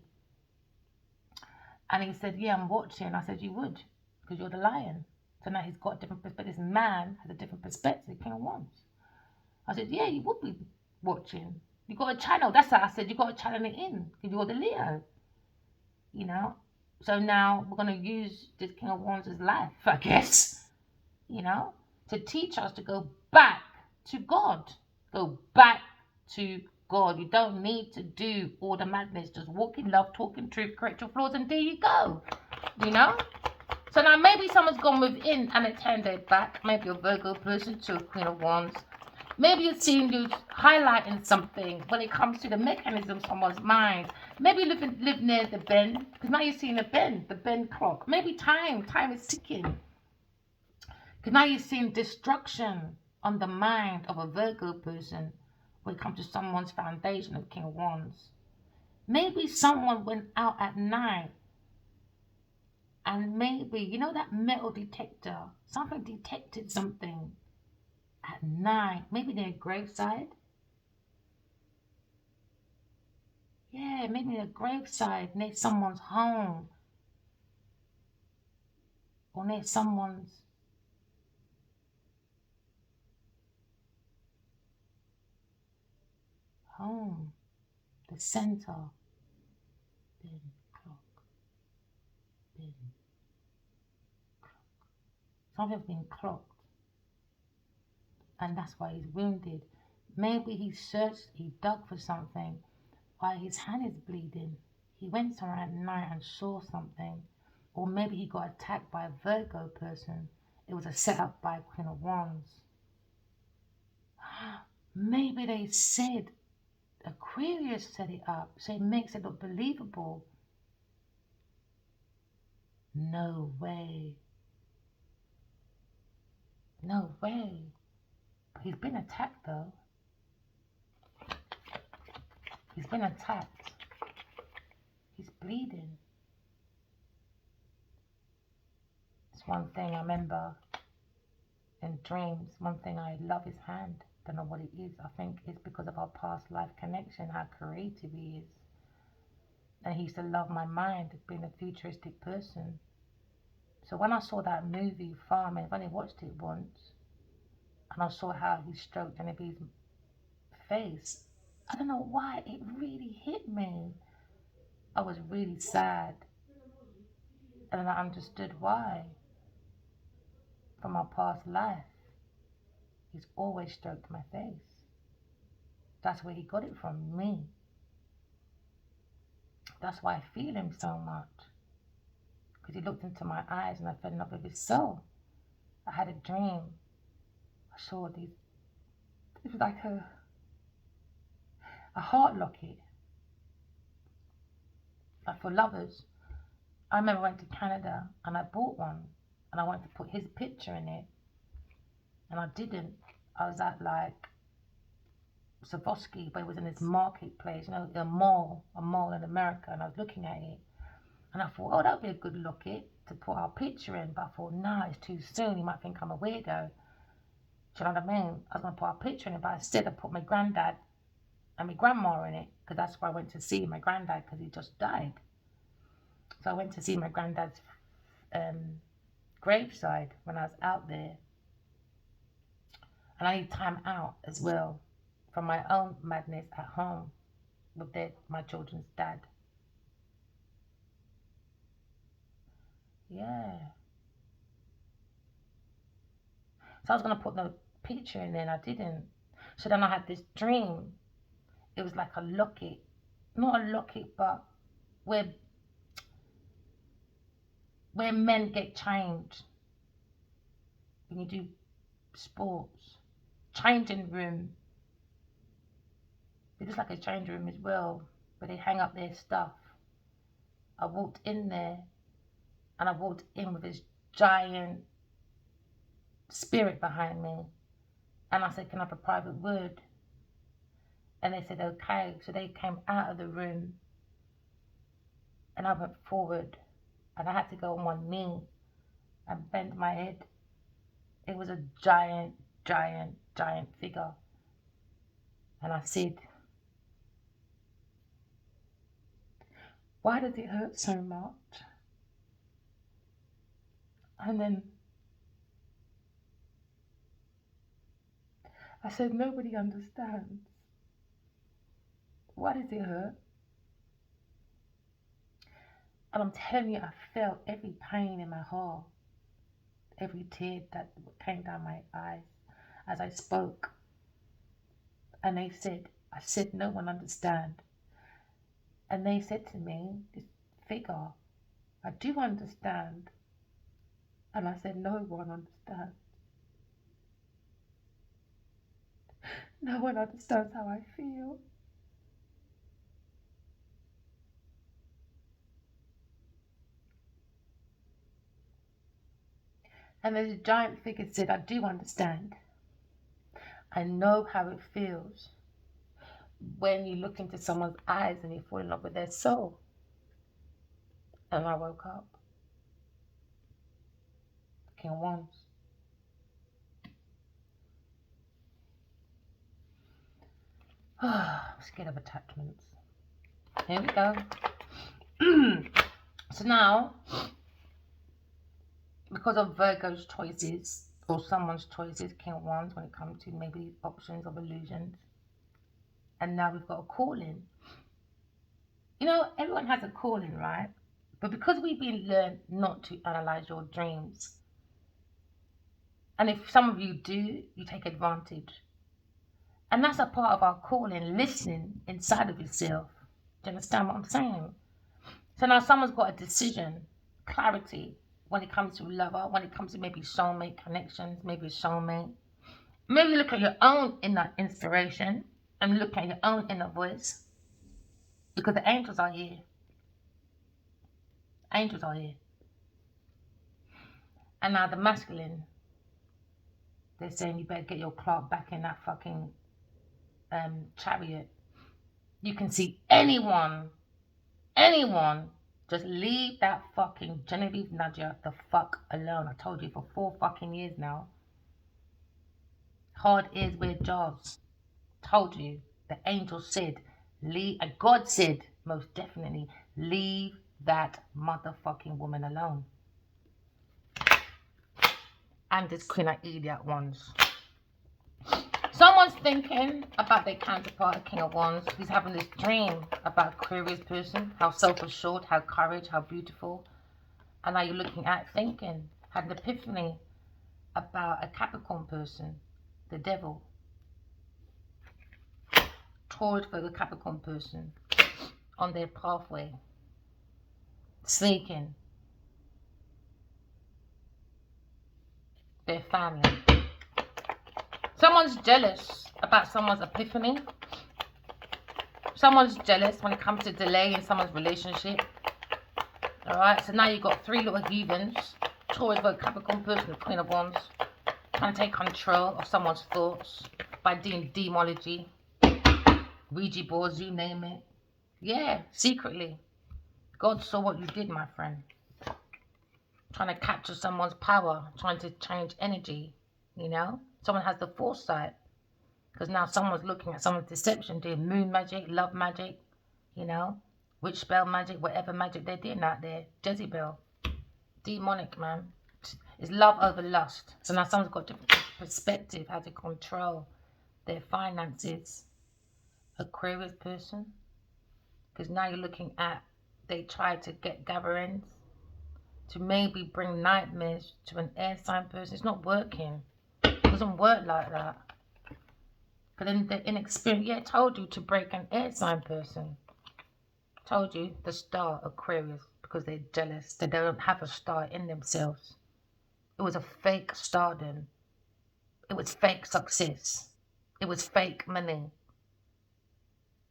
And he said, yeah, I'm watching. I said, you would, because you're the lion. So now he's got a different perspective. This man has a different perspective, King of Wands. I said, yeah, you would be watching. You got a channel. That's what I said. You got to channel it in, because you're the Leo. You know? So now we're going to use this King of Wands' life, I guess, you know, to teach us to go back to God. Go back to God. You don't need to do all the madness. Just walk in love, talk in truth, correct your flaws, and there you go. You know? So now maybe someone's gone within and it turned their back. Maybe a Virgo person to a Queen of Wands. Maybe you're seeing you highlighting something when it comes to the mechanism of someone's mind. Maybe you live near the bend, because now you're seeing the bend clock. Maybe time is ticking. Because now you're seeing destruction on the mind of a Virgo person when it comes to someone's foundation of King of Wands. Maybe someone went out at night and maybe, you know that metal detector, something detected something at night, maybe near a graveside. Yeah, maybe near a graveside, near someone's home, or near someone's home, the center. Bin, clock, bin, clock. Something's been clocked, and that's why he's wounded. Maybe he searched, he dug for something, while his hand is bleeding. He went somewhere at night and saw something. Or maybe he got attacked by a Virgo person. It was a setup by Queen of Wands. Maybe they said Aquarius set it up, so it makes it look believable. No way. No way. But he's been attacked though. He's been attacked. He's bleeding. It's one thing I remember in dreams. One thing I love his hand. Don't know what it is. I think it's because of our past life connection, how creative he is. And he used to love my mind, being a futuristic person. So when I saw that movie, Farming, I've only watched it once, and I saw how he stroked Geneviève's face, I don't know why, it really hit me. I was really sad. And I understood why. From my past life, he's always stroked my face. That's where he got it from, me. That's why I feel him so much. Because he looked into my eyes and I fell in love with his soul. I had a dream. I saw these, it was like a heart locket. Like for lovers. I remember I went to Canada and I bought one. And I wanted to put his picture in it. And I didn't. I was at like Swarovski, but it was in this marketplace, you know, a mall in America, and I was looking at it, and I thought, oh, that would be a good locket to put our picture in, but I thought, nah, it's too soon, you might think I'm a weirdo. Do you know what I mean? I was going to put our picture in it, but instead I put my granddad and my grandma in it, because that's why I went to see my granddad, because he just died. So I went to see my granddad's graveside when I was out there. And I need time out as well from my own madness at home with my children's dad. Yeah. So I was going to put the picture in there and I didn't. So then I had this dream. It was like a locket. Not a locket, but where men get changed when you do sports. Changing room. It looks like a change room as well, where they hang up their stuff. I walked in there and I walked in with this giant spirit behind me. And I said, can I have a private word? And they said, okay. So they came out of the room and I went forward and I had to go on one knee and bend my head. It was a giant, giant, giant figure. And I said, why does it hurt so much? And then I said, nobody understands. Why does it hurt? And I'm telling you, I felt every pain in my heart, every tear that came down my eyes as I spoke. And they said, I said, no one understands. And they said to me, this figure, I do understand. And I said, no one understands. No one understands how I feel. And the giant figure said, I do understand. I know how it feels when you look into someone's eyes and you fall in love with their soul. And I woke up. King Wands. I'm scared of attachments. Here we go. So now, because of Virgo's choices, or someone's choices, King of Wands, when it comes to maybe options of illusions, and now we've got a calling. You know, everyone has a calling, right? But because we've been learned not to analyze your dreams, and if some of you do, you take advantage. And that's a part of our calling, listening inside of yourself. Do you understand what I'm saying? So now someone's got a decision, clarity, when it comes to lover, when it comes to maybe soulmate connections, maybe a soulmate. Maybe look at your own inner inspiration and look at your own inner voice. Because the angels are here. Angels are here. And now the masculine, they're saying you better get your clock back in that fucking chariot. You can see anyone, just leave that fucking Genevieve Nadia the fuck alone. I told you for 4 fucking years now. Hard ears wear jaws. Told you. The angel said, leave, God said, most definitely, leave that motherfucking woman alone. And this Queen of Idiot ones. Someone's thinking about their counterpart, King of Wands. He's having this dream about Aquarius person, how self-assured, how courage, how beautiful. And now you're looking at thinking, had an epiphany about a Capricorn person, the devil. Taurus for the Capricorn person on their pathway, sneaking their family. Someone's jealous about someone's epiphany. Someone's jealous when it comes to delay in someone's relationship. Alright, so now you've got 3 little heathens. Taurus for a Capricorn person, the Queen of Wands, trying to take control of someone's thoughts by doing demology, Ouija boards, you name it. Yeah, secretly. God saw what you did, my friend. Trying to capture someone's power, trying to change energy, you know? Someone has the foresight. Because now someone's looking at someone's deception, doing moon magic, love magic, you know? Witch spell magic, whatever magic they're doing out there. Jezebel. Demonic, man. It's love over lust. So now someone's got a different perspective, how to control their finances. Aquarius person. Because now you're looking at, they try to get gatherings to maybe bring nightmares to an air sign person. It's not working. It doesn't work like that. But then the inexperienced, yeah, told you to break an air sign person. Told you the star Aquarius, because they're jealous. They don't have a star in themselves. It was a fake stardom. It was fake success. It was fake money.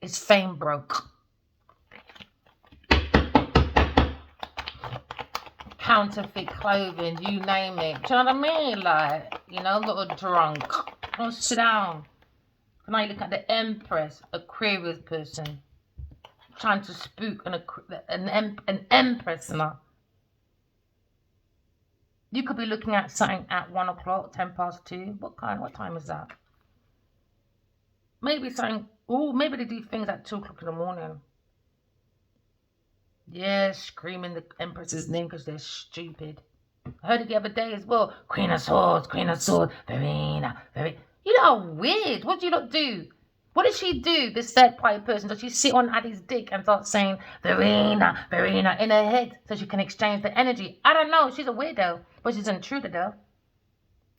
It's fame broke. Counterfeit clothing, you name it. Do you know what I mean? Like, you know, a little drunk. Don't sit down. Now you look at the Empress, Aquarius person. Trying to spook an Empress now. You could be looking at something at 1 o'clock, 10 past 2. What time is that? Maybe something, maybe they do things at 2 o'clock in the morning. Yeah, screaming the Empress's name because they're stupid. I heard it the other day as well. Queen of Swords, Verena, Verena. You know how weird. What do you not do? What does she do, this third party person? Does she sit on Addie's dick and start saying, Verena, Verena, in her head so she can exchange the energy? I don't know. She's a weirdo. But she's an intruder, though.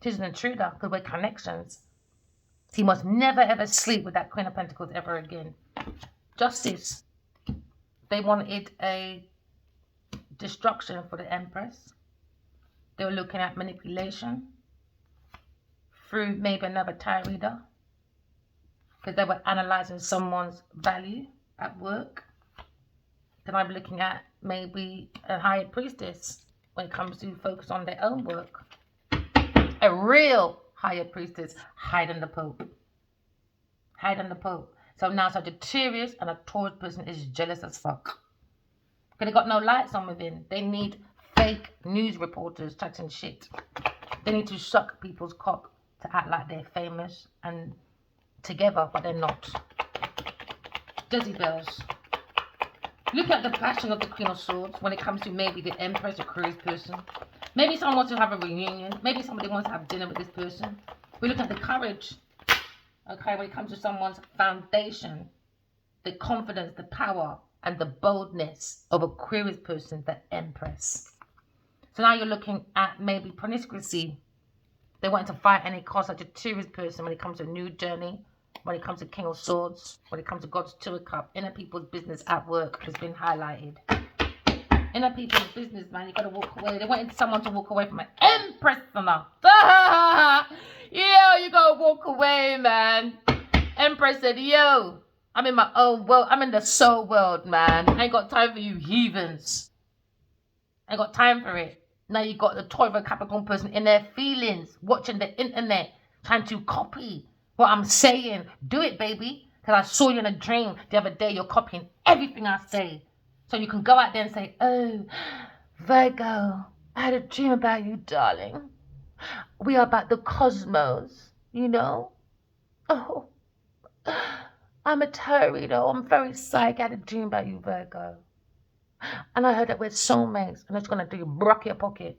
She's an intruder because we're connections. He must never, ever sleep with that Queen of Pentacles ever again. Justice. They wanted a destruction for the Empress. They were looking at manipulation through maybe another tarot reader, because they were analyzing someone's value at work. Then I'm looking at maybe a higher priestess when it comes to focus on their own work. A real higher priestess hiding the Pope. Hiding the Pope. So now Sagittarius and a Taurus person is jealous as fuck. Because they got no lights on within. They need fake news reporters chatting shit. They need to suck people's cock to act like they're famous and together, but they're not. Jezebels. Look at the passion of the Queen of Swords when it comes to maybe the Empress or Aquarius person. Maybe someone wants to have a reunion. Maybe somebody wants to have dinner with this person. We look at the courage. Okay, when it comes to someone's foundation, the confidence, the power, and the boldness of Aquarius person, the Empress. So now you're looking at maybe promiscuity. They want to fight any cost, such a Sagittarius person when it comes to a new journey, when it comes to King of Swords, when it comes to God's Two of Cups. Inner people's business at work has been highlighted. Inner people's business, man, you got to walk away. They wanted someone to walk away from an Empress. Yo, you got to walk away, man. Empress said, yo, I'm in my own world. I'm in the soul world, man. I ain't got time for you heathens. I ain't got time for it. Now you got the Tauro Capricorn person in their feelings, watching the internet, trying to copy what I'm saying. Do it, baby. Because I saw you in a dream the other day. You're copying everything I say. So you can go out there and say, oh, Virgo, I had a dream about you, darling. We are about the cosmos, you know? Oh, I'm a tarot reader. I'm very psyched. I had a dream about you, Virgo. And I heard that we're soulmates. And it's going to do rock your pocket.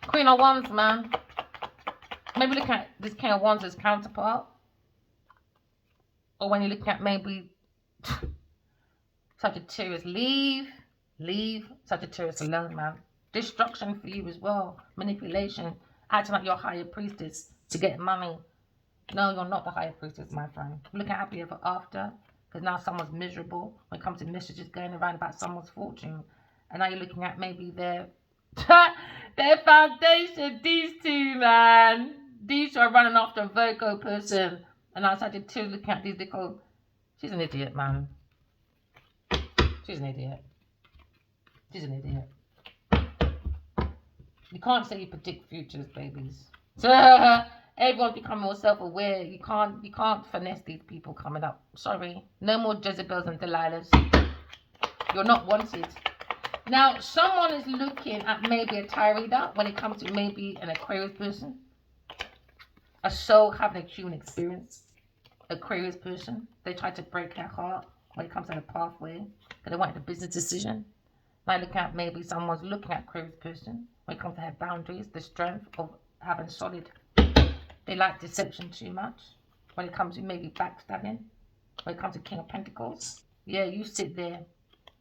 Queen of Wands, man. Maybe look at this King of Wands as counterpart. Or when you're looking at maybe Sagittarius, leave Sagittarius alone, man. Destruction for you as well. Manipulation. Acting like you're a higher priestess to get money. No, you're not the higher priestess, my friend. Look at happy ever after. Because now someone's miserable when it comes to messages going around about someone's fortune. And now you're looking at maybe their foundation. These two, man. These two are running after a Virgo person. And I started to look at these little... She's an idiot, man. She's an idiot. She's an idiot. You can't say you predict futures, babies. Everyone's becoming more self-aware. You can't finesse these people coming up. Sorry. No more Jezebels and Delilahs. You're not wanted. Now, someone is looking at maybe a tarot reader when it comes to maybe an Aquarius person. A soul having a human experience. Aquarius person. They try to break their heart when it comes to the pathway. Because they wanted a business decision. Now looking at maybe someone's looking at Aquarius person when it comes to her boundaries, the strength of having solid. They like deception too much. When it comes to maybe backstabbing. When it comes to King of Pentacles. Yeah, you sit there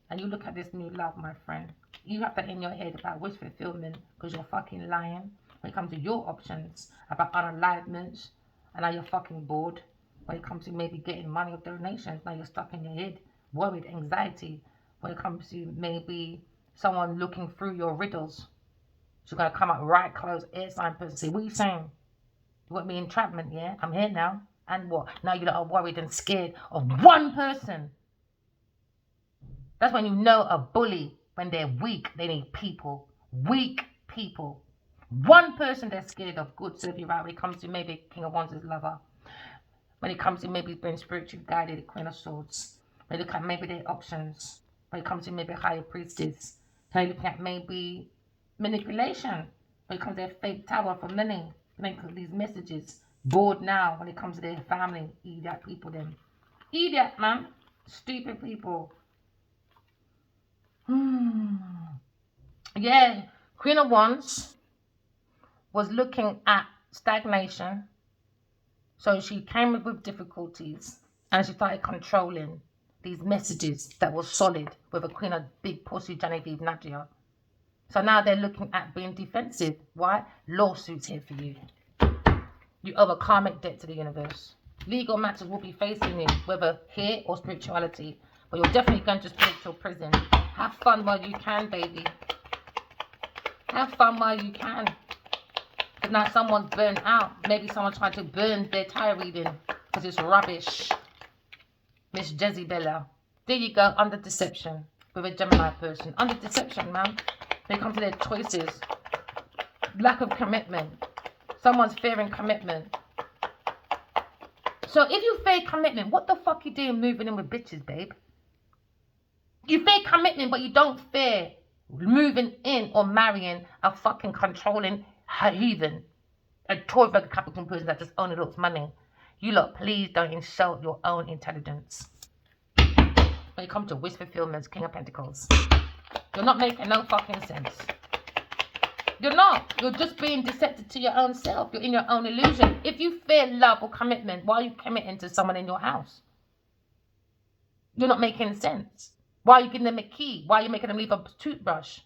and you look at this new love, my friend. You have that in your head about wish fulfillment because you're fucking lying. When it comes to your options about unaliveness, and now you're fucking bored. When it comes to maybe getting money or donations, now you're stuck in your head, worried, anxiety. When it comes to maybe someone looking through your riddles, she's gonna come up right close, air sign person. Say, what are you saying? You want me entrapment? Yeah, I'm here now. And what? Now you are worried and scared of one person. That's when you know a bully, when they're weak, they need people. Weak people. One person they're scared of. Good, serve you right. When it comes to maybe King of Wands' lover. When it comes to maybe being spiritually guided, the Queen of Swords. When you look at maybe their options. When it comes to maybe higher priestess. When you look at maybe manipulation. When it comes to their fake tower for money. When it comes to these messages. Bored now when it comes to their family. Idiot people then. Idiot, man. Stupid people. Yeah. Queen of Wands was looking at stagnation. So she came up with difficulties and she started controlling these messages that were solid with a Queen of Big Pussy, Genevieve Nadia. So now they're looking at being defensive. Why? Lawsuits here for you. You owe a karmic debt to the universe. Legal matters will be facing you, whether here or spirituality. But you're definitely going to straight to prison. Have fun while you can, baby. Have fun while you can. Because now someone's burnt out. Maybe someone tried to burn their tarot reading because it's rubbish. Miss Jezebella. There you go, under deception with a Gemini person. Under deception, man. They come to their choices. Lack of commitment. Someone's fearing commitment. So if you fear commitment, what the fuck you doing moving in with bitches, babe? You fear commitment, but you don't fear moving in or marrying a fucking controlling heathen, a Taurus Capricorn person that just only looks money. You lot, please don't insult your own intelligence. When it comes to wish fulfillments, King of Pentacles, you're not making no fucking sense. You're not. You're just being deceptive to your own self. You're in your own illusion. If you fear love or commitment, why are you committing to someone in your house? You're not making sense. Why are you giving them a key? Why are you making them leave a toothbrush?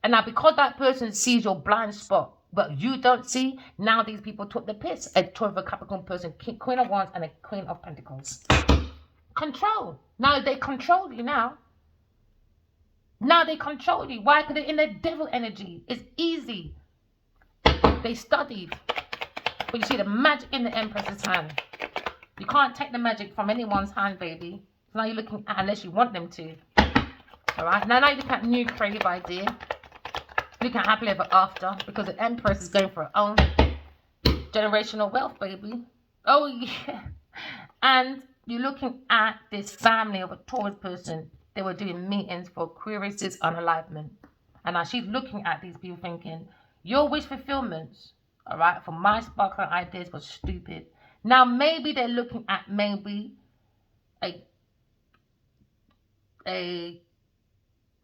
And now because that person sees your blind spot, but you don't see, now these people took the piss. A Taurus Capricorn person, Queen of Wands and a Queen of Pentacles. Control. Now they control you now. Now they control you. Why? Because they're in the devil energy. It's easy. They studied. But you see the magic in the Empress's hand. You can't take the magic from anyone's hand, baby. So now you're looking at, unless you want them to. Alright? Now you look at new creative idea. Look at happily ever after. Because the Empress is going for her own generational wealth, baby. Oh, yeah. And you're looking at this family of a Taurus person. They were doing meetings for Aquarius' unalignment. And now she's looking at these people thinking, your wish fulfillments, all right, for my sparkling ideas was stupid. Now maybe they're looking at maybe a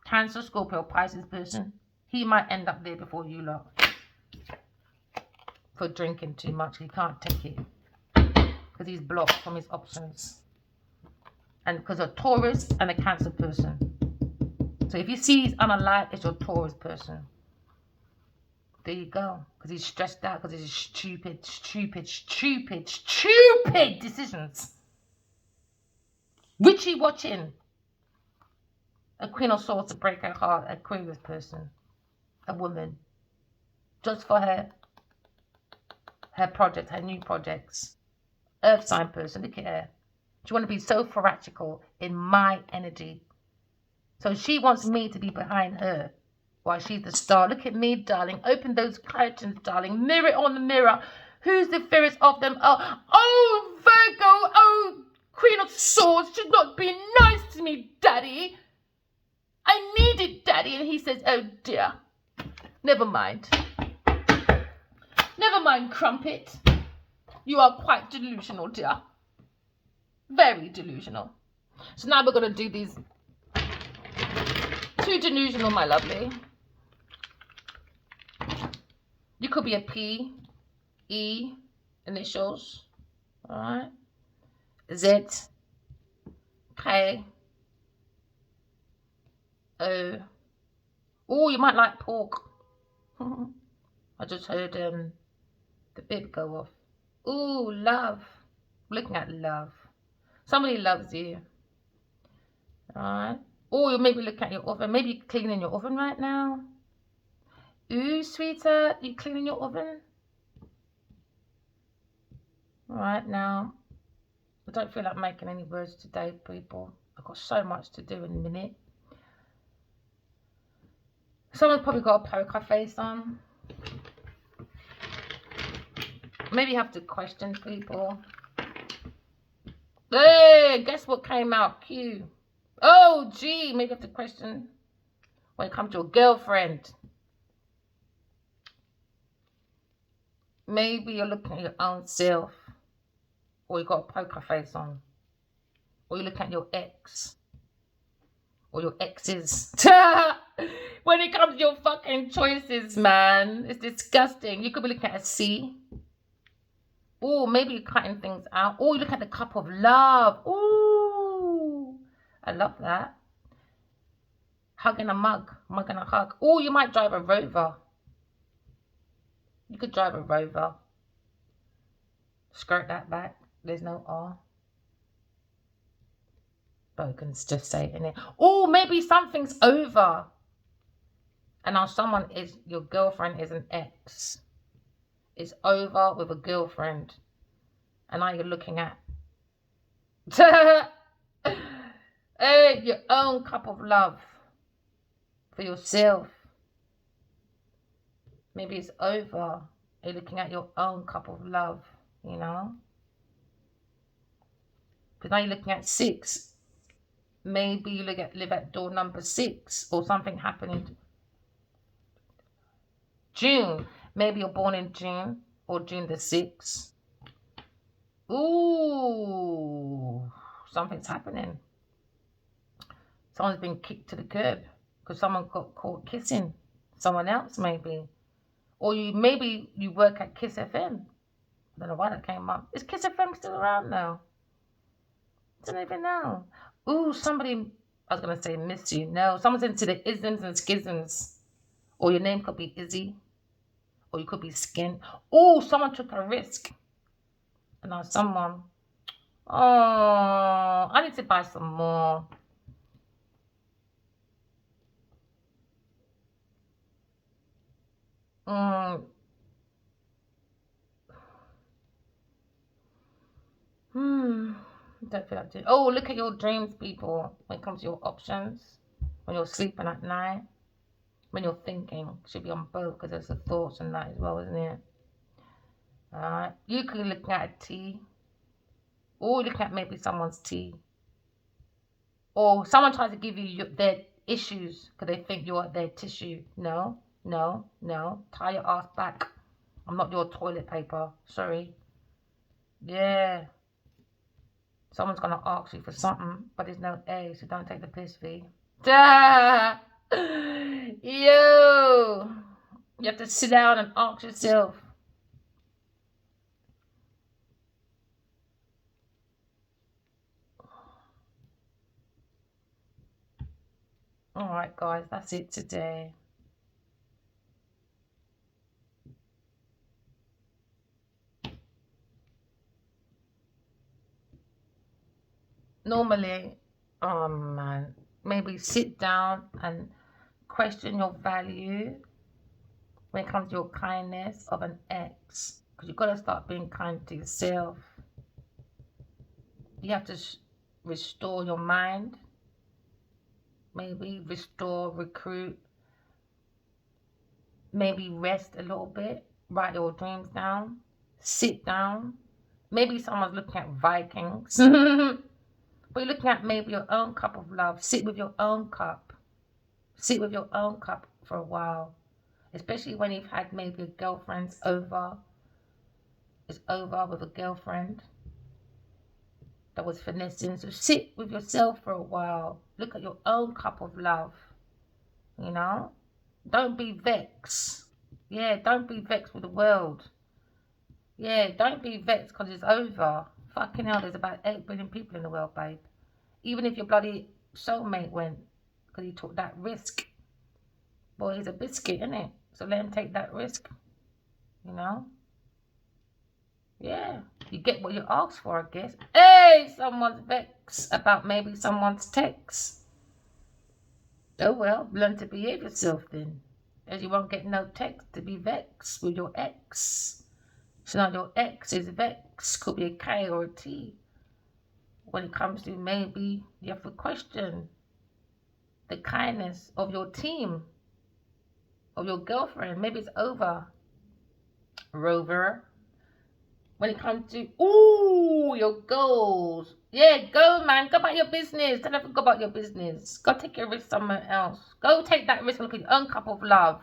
Cancer, Scorpio, Pisces person. He might end up there before you lot. For drinking too much. He can't take it. Because he's blocked from his options. And because a Taurus and a Cancer person. So if you see he's unalive, it's your Taurus person. There you go. Because he's stressed out because of his stupid decisions. Witchy watching. A Queen of Swords to break her heart. A Aquarius person. A woman. Just for her project, her new projects. Earth sign person. Look at her. She wants to be so theatrical in my energy. So she wants me to be behind her while she's the star. Look at me, darling. Open those curtains, darling. Mirror on the mirror. Who's the fairest of them? Oh, Virgo. Oh, Queen of Swords. She's not being nice to me, Daddy. I need it, Daddy. And he says, oh, dear. Never mind. Never mind, Crumpet. You are quite delusional, dear. Very delusional. So now we're going to do these too delusional, my lovely. You could be a P, E, initials. Alright. Z, K, O. Oh, you might like pork. I just heard the bib go off. Ooh, love. Looking at love. Somebody loves you. Alright. Or you maybe look at your oven. Maybe you're cleaning your oven right now. Ooh, sweetheart, you cleaning your oven? Alright, now, I don't feel like making any words today, people. I've got so much to do in a minute. Someone's probably got a poker face on. Maybe you have to question people. Hey, guess what came out? Q. Oh, gee, maybe you have to question when it comes to a girlfriend. Maybe you're looking at your own self. Or you got a poker face on. Or you look at your ex. Or your exes. When it comes to your fucking choices, man. It's disgusting. You could be looking at a C. Or maybe you're cutting things out. Or you look at the cup of love. Ooh. I love that. Hugging a mug. Mug and a hug. Or you might drive a Rover. You could drive a Rover. Skirt that back. There's no R. But you can just say it in it. Or maybe something's over. And now someone is, your girlfriend is an ex. It's over with a girlfriend. And now you're looking at hey, your own cup of love for yourself. Maybe it's over. You're looking at your own cup of love, you know. Because now you're looking at 6. Maybe you live at door number 6 or something happened. June. Maybe you're born in June or June the 6th. Ooh, something's happening. Someone's been kicked to the curb because someone got caught kissing someone else, maybe. Or maybe you work at Kiss FM. I don't know why that came up. Is Kiss FM still around now? I don't even know. Ooh, somebody, I was going to say miss you. No, someone's into the isms and schisms. Or your name could be Izzy. Or you could be Skin. Oh, someone took a risk. And now someone, oh, I need to buy some more. Don't feel like doing. Oh, look at your dreams, people. When it comes to your options, when you're sleeping at night, when you're thinking, should be on both because there's the thoughts and that as well, isn't it? Alright, you could look at a T, or look at maybe someone's T, or someone tries to give you their issues because they think you're their tissue. No, no, no. Tie your ass back. I'm not your toilet paper. Sorry. Yeah. Someone's going to ask you for something, but there's no A, so don't take the piss, V. Yo! You have to sit down and ask yourself. Alright, guys, that's it today. Normally, oh man, maybe sit down and question your value when it comes to your kindness of an ex. Because you've got to start being kind to yourself. You have to restore your mind. Maybe restore, recruit. Maybe rest a little bit. Write your dreams down. Sit down. Maybe someone's looking at Vikings. But you're looking at maybe your own cup of love. Sit with your own cup. Sit with your own cup for a while. Especially when you've had maybe a girlfriend's over. It's over with a girlfriend that was finessing. So sit with yourself for a while. Look at your own cup of love. You know? Don't be vexed. Yeah, don't be vexed with the world. Yeah, don't be vexed because it's over. Fucking hell, there's about 8 billion people in the world, babe. Even if your bloody soulmate went, because he took that risk. Boy, he's a biscuit, isn't it? So let him take that risk. You know? Yeah. You get what you asked for, I guess. Hey, someone's vexed about maybe someone's text. Oh well, learn to behave yourself then. As you won't get no text to be vexed with your ex. So now your ex is vexed. Could be a K or a T. When it comes to maybe you have to question the kindness of your team, of your girlfriend. Maybe it's over, Rover. When it comes to, ooh, your goals. Yeah, go, man. Go about your business. Don't ever go about your business. Go take your risk somewhere else. Go take that risk and look at your own cup of love.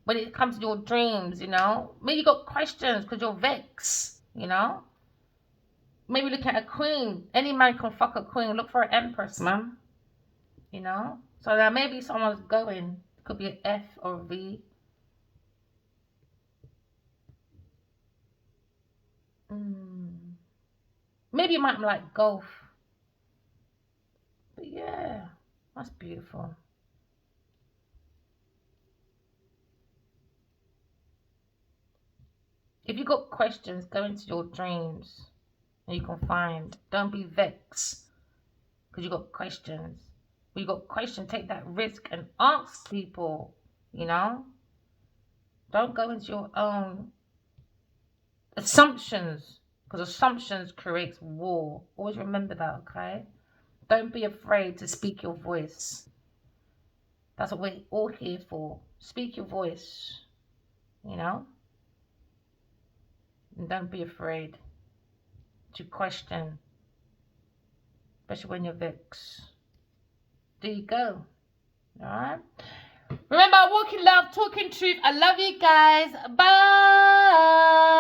When it comes to your dreams, you know. Maybe you got questions because you're vexed, you know. Maybe look at a queen. Any man can fuck a queen. Look for an empress, man. You know. So now maybe someone's going. Could be an F or a V. Maybe you might like golf. But yeah, that's beautiful. If you got questions, go into your dreams and you can find. Don't be vexed because you got questions. When you got questions, take that risk and ask people, you know? Don't go into your own assumptions because assumptions creates war. Always remember that, okay? Don't be afraid to speak your voice. That's what we're all here for. Speak your voice, you know? And don't be afraid to question, especially when you're vexed. There you go. Alright? Remember, walking love, talking truth. I love you guys. Bye.